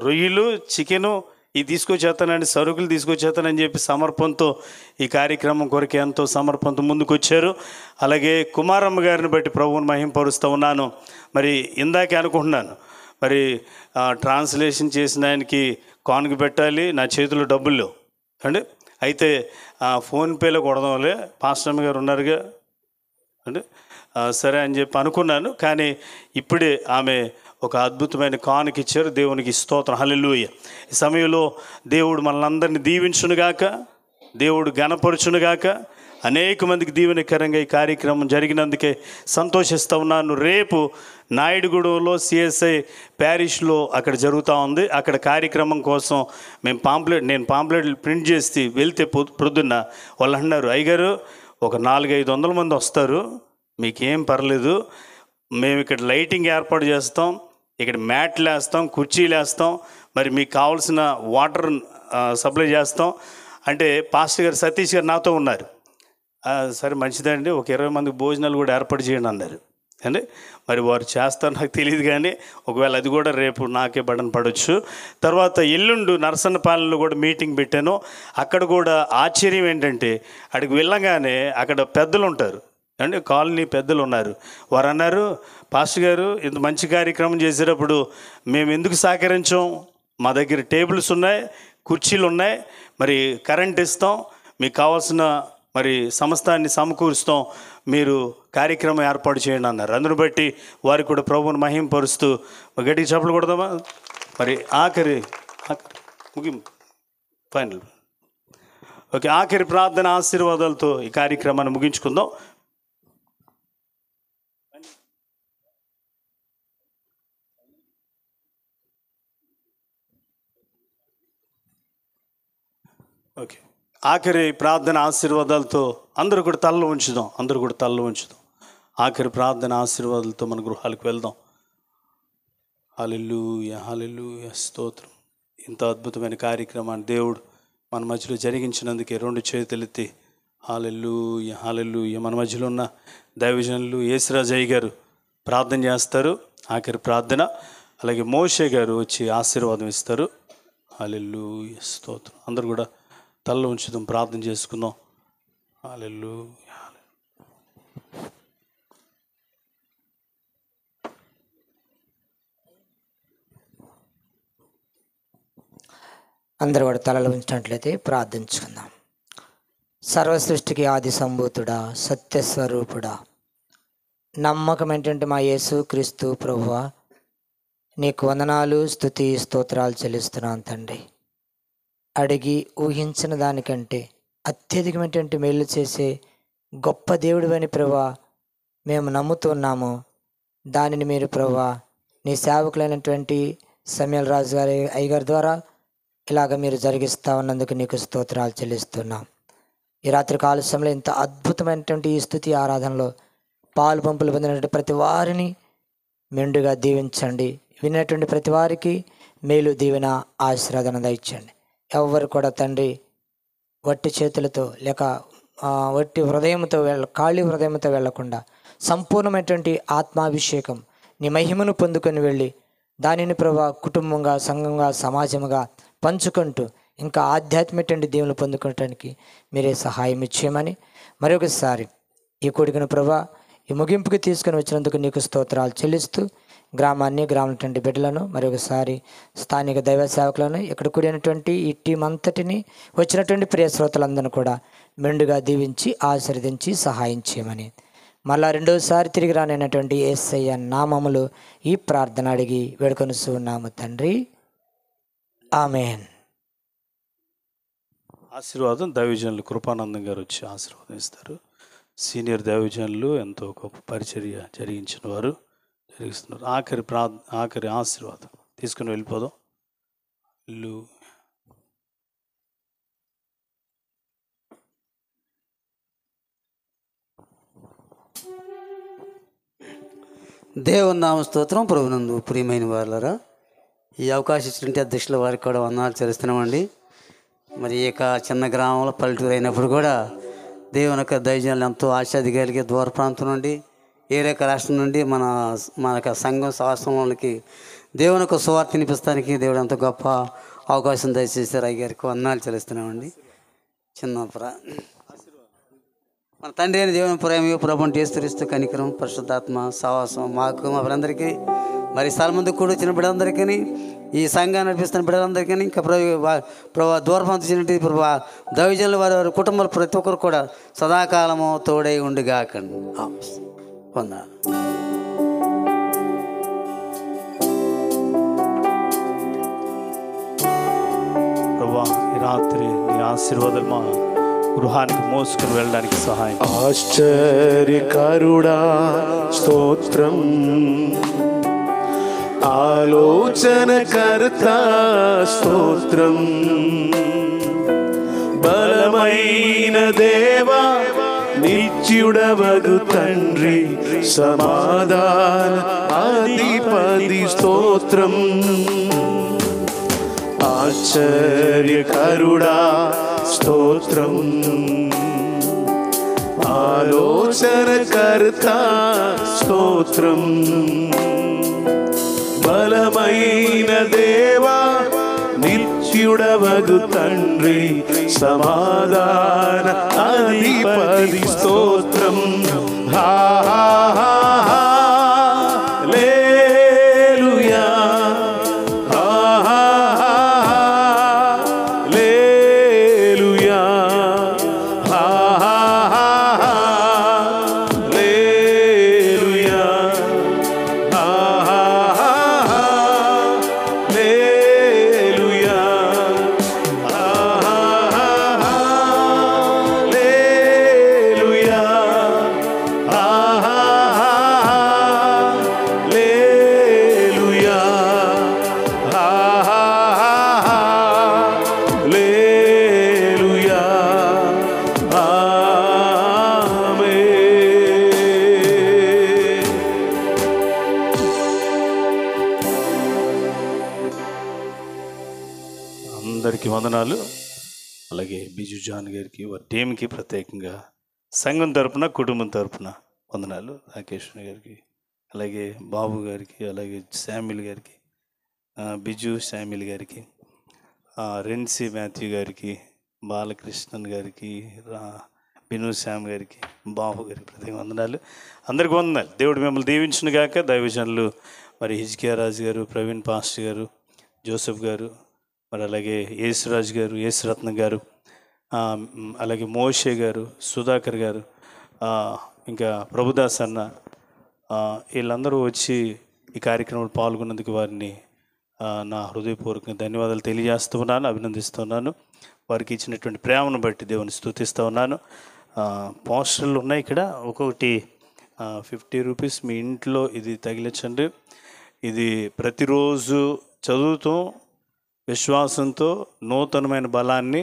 రొయ్యలు, చికెను ఇది తీసుకొచ్చేస్తానండి, సరుకులు తీసుకొచ్చేస్తానని చెప్పి సమర్పణతో ఈ కార్యక్రమం కొరకు ఎంతో సమర్పణతో ముందుకు వచ్చారు. అలాగే కుమారమ్మ గారిని బట్టి ప్రభువుని మహింపరుస్తూ ఉన్నాను. మరి ఇందాకే అనుకుంటున్నాను, మరి ట్రాన్స్లేషన్ చేసిన ఆయనకి కానుక పెట్టాలి, నా చేతిలో డబ్బులు అండి. అయితే ఫోన్పేలో కొడదాంలే, పాస్టమ్మ గారు ఉన్నారుగా అంటే సరే అని చెప్పి అనుకున్నాను. కానీ ఇప్పుడే ఆమె ఒక అద్భుతమైన కానుక ఇచ్చారు, దేవునికి స్తోత్రం, హల్లెలూయా. ఈ సమయంలో దేవుడు మనల్ని దీవించునుగాక, దేవుడు ఘనపరచునుగాక. అనేక మందికి దీవెనకరంగా ఈ కార్యక్రమం జరిగినందుకే సంతోషిస్తూ ఉన్నాను. రేపు నాయుడుగూడెంలో సిఎస్ఐ ప్యారిష్లో అక్కడ జరుగుతూ ఉంది. అక్కడ కార్యక్రమం కోసం నేను పాంప్లెట్ ప్రింట్ చేసి వెళ్తే ప్రొద్దున్న వాళ్ళు అన్నారు, అయ్యగారు ఒక 400-500 మంది వస్తారు, మీకేం పర్లేదు, మేము ఇక్కడ లైటింగ్ ఏర్పాటు చేస్తాం, ఇక్కడ మ్యాట్లు వేస్తాం, కుర్చీలు వేస్తాం, మరి మీకు కావాల్సిన వాటర్ సప్లై చేస్తాం అంటే పాస్టర్ గారు సతీష్ గారు నాతో ఉన్నారు. సరే మంచిదండి, ఒక 20 మందికి భోజనాలు కూడా ఏర్పాటు చేయండి అన్నారు. అంటే మరి వారు చేస్తారు నాకు తెలియదు, కానీ ఒకవేళ అది కూడా రేపు నాకే బటన్ పడవచ్చు. తర్వాత ఎల్లుండు నరసన్నపాలెంలో కూడా మీటింగ్ పెట్టాను. అక్కడ కూడా ఆశ్చర్యం ఏంటంటే అక్కడికి వెళ్ళగానే అక్కడ పెద్దలు ఉంటారు అంటే కాలనీ పెద్దలు ఉన్నారు. వారు అన్నారు, పాస్టర్ గారు ఇంత మంచి కార్యక్రమం చేసేటప్పుడు మేము ఎందుకు సహకరించాం, మా దగ్గర టేబుల్స్ ఉన్నాయి, కుర్చీలు ఉన్నాయి, మరి కరెంట్ ఇస్తాం, మీకు కావాల్సిన మరి సమస్తాన్ని సమకూరుస్తాం, మీరు కార్యక్రమం ఏర్పాటు చేయండి అన్నారు. అందును బట్టి వారికి కూడా ప్రభువుని మహింపరుస్తూ గట్టిగా చప్పట్లు కొడదామా. మరి ఆఖరి ఫైనల్ ఓకే, ఆఖరి ప్రార్థన ఆశీర్వాదాలతో ఈ కార్యక్రమాన్ని ముగించుకుందాం. ఓకే, ఆఖరి ప్రార్థన ఆశీర్వాదాలతో అందరూ కూడా తలలో ఉంచుదాం. ఆఖరి ప్రార్థన ఆశీర్వాదాలతో మన గృహాలకు వెళ్దాం. హల్లెలూయా, హల్లెలూయా, స్తోత్రం. ఇంత అద్భుతమైన కార్యక్రమాన్ని దేవుడు మన మధ్యలో జరిగించినందుకే 2 చేతులెత్తి హల్లెలూయా, హల్లెలూయా. మన మధ్యలో ఉన్న దైవజనులు యేసురాజయ్య గారు ప్రార్థన చేస్తారు, ఆఖరి ప్రార్థన. అలాగే మోషే గారు వచ్చి ఆశీర్వాదం ఇస్తారు. హల్లెలూయా, స్తోత్రం. అందరూ కూడా తలలో ఉంచుదాం, ప్రార్థన చేసుకుందాం. హల్లెలూయా. అందరూ కూడా తలలు ఉంచినట్లయితే ప్రార్థించుకుందాం. సర్వసృష్టికి ఆది సంభూతుడా, సత్యస్వరూపుడా, నమ్మకమైనటువంటి మా యేసు క్రీస్తు ప్రభువా, నీకు వందనాలు, స్తుతి, స్తోత్రాలు చెల్లిస్తున్నాను తండ్రి. అడిగి ఊహించిన దానికంటే అత్యధికమైనటువంటి మేలు చేసే గొప్ప దేవుడివని ప్రభువా మేము నమ్ముతున్నాము. దానిని మీరు ప్రభువా నీ సేవకులైనటువంటి సమయల్ రాజు గారి అయ్యగారి ద్వారా ఇలాగ మీరు జరిగిస్తా ఉన్నందుకు నీకు స్తోత్రాలు చెల్లిస్తున్నాం. ఈ రాత్రి కాల సమయంలో ఇంత అద్భుతమైనటువంటి ఈ స్తుతి ఆరాధనలో పాలు పంపులు పొందినటువంటి ప్రతి వారిని మెండుగా దీవించండి. విన్నటువంటి ప్రతి వారికి మేలు, దీవెన, ఆశీర్వాదం దయచండి. ఎవరు కూడా తండ్రి వట్టి చేతులతో లేక వట్టి హృదయంతో ఖాళీ హృదయంతో వెళ్లకుండా సంపూర్ణమైనటువంటి ఆత్మాభిషేకం నీ మహిమను పొందుకొని వెళ్ళి దానిని ప్రభా కుటుంబంగా, సంఘంగా, సమాజంగా పంచుకుంటూ ఇంకా ఆధ్యాత్మిక దీవులు పొందుకోవటానికి మీరే సహాయం ఇచ్చేయమని మరొకసారి ఈ కూడికను ప్రభా ఈ ముగింపుకి తీసుకుని వచ్చినందుకు నీకు స్తోత్రాలు చెల్లిస్తూ గ్రామంలో బిడ్డలను మరొకసారి స్థానిక దైవ సేవకులను ఇక్కడ కూడినటువంటి ఈ టీం అంతటిని వచ్చినటువంటి ప్రియ శ్రోతలందరినీ కూడా మెండుగా దీవించి ఆశీర్వదించి సహాయం చేయమని మళ్ళా రెండోసారి తిరిగి రానైనటువంటి యేసయ్య నామములో ఈ ప్రార్థన అడిగి వేడుకొనిస్తూ ఉన్నాము తండ్రి, ఆమేన్. ఆశీర్వాదం దైవజనులు కృపానందం గారు వచ్చి ఆశీర్వాదం ఇస్తారు. సీనియర్ దైవజనులు ఎంతో గొప్ప పరిచర్య జరిగించిన వారు జరిగిస్తున్నారు. ఆఖరి ఆశీర్వాదం తీసుకుని వెళ్ళిపోదాం. దేవుని నామ స్తోత్రం. ప్రభునందు ప్రియమైన వారులారా, ఈ అవకాశం ఇచ్చినట్టు అధ్యక్షుల వారికి కూడా వందనాలు చెల్లిస్తున్నామండి. మరి ఈ యొక్క చిన్న గ్రామంలో పల్లెటూరు అయినప్పుడు కూడా దేవుని యొక్క దైవజనులు ఎంతో ఆశాధికారికి దూర ప్రాంతం నుండి ఏరేక రాష్ట్రం నుండి మన యొక్క సంఘం శాస్త్రంలోకి దేవుని యొక్క సువార్త వినిపిస్తానికి దేవుడు ఎంతో గొప్ప అవకాశం దయచేశారు. అయ్యారికి వందనాలు చెల్లిస్తున్నామండి. మన తండ్రి అయిన దేవుని ప్రేమ, ప్రభువుని యేసుక్రీస్తు కనికరం, పరిశుద్ధాత్మ సహవాసం మాకు మా బిడ్డలందరికీ, మరి స్థలం ముందు కూడా వచ్చిన బిడ్డలందరికీ, ఈ సంఘాన్ని నడిపిస్తున్న బిడ్డలందరికీ, ఇంకా ప్రభు దూరపంచినట్టు ప్రభు దైవజనులు వారి కుటుంబాలు ప్రతి ఒక్కరు కూడా సదాకాలము తోడై ఉండిగాకండి. వందనాలు. ప్రభువా ఈ రాత్రి నీ ఆశీర్వాదాలు మా గృహానికి మోసుకుని వెళ్ళడానికి సహాయం. ఆశ్చర్యకరుడా స్తోత్రం, ఆలోచనకర్త స్తోత్రం, బలమైన దేవా నిత్యుడవగు తండ్రి సమాధాన అధిపతి స్తోత్రం. ఆశ్చర్యకరుడా స్తోత్రం. ఆలోచనకర్త స్తోత్రం. బలమైన దేవా నిత్యుడవగు తండ్రి సమాధాన అధిపతి స్తోత్రం. హల్లెలూయా హల్లెలూయా హల్లెలూయా అందరికీ వందనాలు. అలాగే బిజు జాన్ గారికి వారి టీంకి ప్రత్యేకంగా సంఘం తరపున కుటుంబం తరపున వందనాలు. రాకేష్ గారికి, అలాగే బాబు గారికి, అలాగే శామ్యుల్ గారికి, బిజు శామ్యుల్ గారికి, రెన్సీ మాథ్యూ గారికి, బాలకృష్ణన్ గారికి, బిను శ్యామ్ గారికి, బాబు గారికి ప్రత్యేక వందనాలు. అందరికీ వందనాలు. దేవుడు మిమ్మల్ని దీవించును గాక. దైవజనులు మరి హిజ్కియా రాజు గారు, ప్రవీణ్ పాస్టర్ గారు, జోసెఫ్ గారు, మరి అలాగే యేసురాజు గారు, యేసురత్నం గారు, అలాగే మోషే గారు, సుధాకర్ గారు, ఇంకా ప్రభుదాస్ అన్న, వీళ్ళందరూ వచ్చి ఈ కార్యక్రమంలో పాల్గొన్నందుకు వారిని నా హృదయపూర్వకంగా ధన్యవాదాలు తెలియజేస్తున్నాను, అభినందిస్తున్నాను. వారికి ఇచ్చినటువంటి ప్రేమను బట్టి దేవుని స్తుతిస్తూ ఉన్నాను. పోస్టర్లు ఉన్నాయి ఇక్కడ, ఒక్కొక్కటి 50 రూపీస్. మీ ఇంట్లో ఇది తగిలించండి. ఇది ప్రతిరోజు చదువుతూ విశ్వాసంతో నూతనమైన బలాన్ని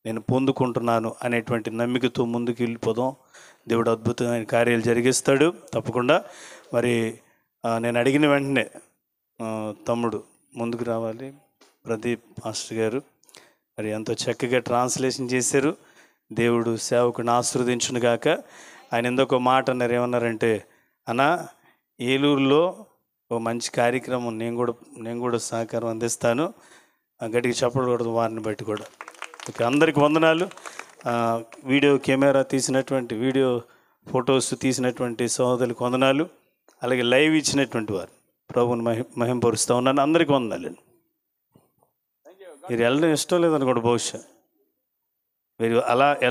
నేను పొందుకుంటున్నాను అనేటువంటి నమ్మికతో ముందుకు వెళ్ళిపోదాం. దేవుడు అద్భుతమైన కార్యాలు జరిగిస్తాడు తప్పకుండా. మరి నేను అడిగిన వెంటనే తమ్ముడు ముందుకు రావాలి, ప్రదీప్ మాస్టర్ గారు మరి ఎంతో చక్కగా ట్రాన్స్లేషన్ చేశారు. దేవుడు సేవకుని ఆశీర్వదించును గాక. ఆయన ఎందుకో మాట అన్నారు, ఏమన్నారంటే, అన్నా ఏలూరులో ఓ మంచి కార్యక్రమం నేను కూడా సహకారం అందిస్తాను. గట్టిగా చెప్పకూడదు వారిని బట్టి కూడా. అందరికి వందనాలు. వీడియో కెమెరా తీసినటువంటి, వీడియో ఫొటోస్ తీసినటువంటి సహోదరులకు వందనాలు. అలాగే లైవ్ ఇచ్చినటువంటి వారు ప్రభువుని మహింపరుస్తూ ఉన్నాను. అందరికీ వందనాలు. మీరు వెళ్ళడం ఇష్టం లేదనుకోండి, బహుశా మీరు అలా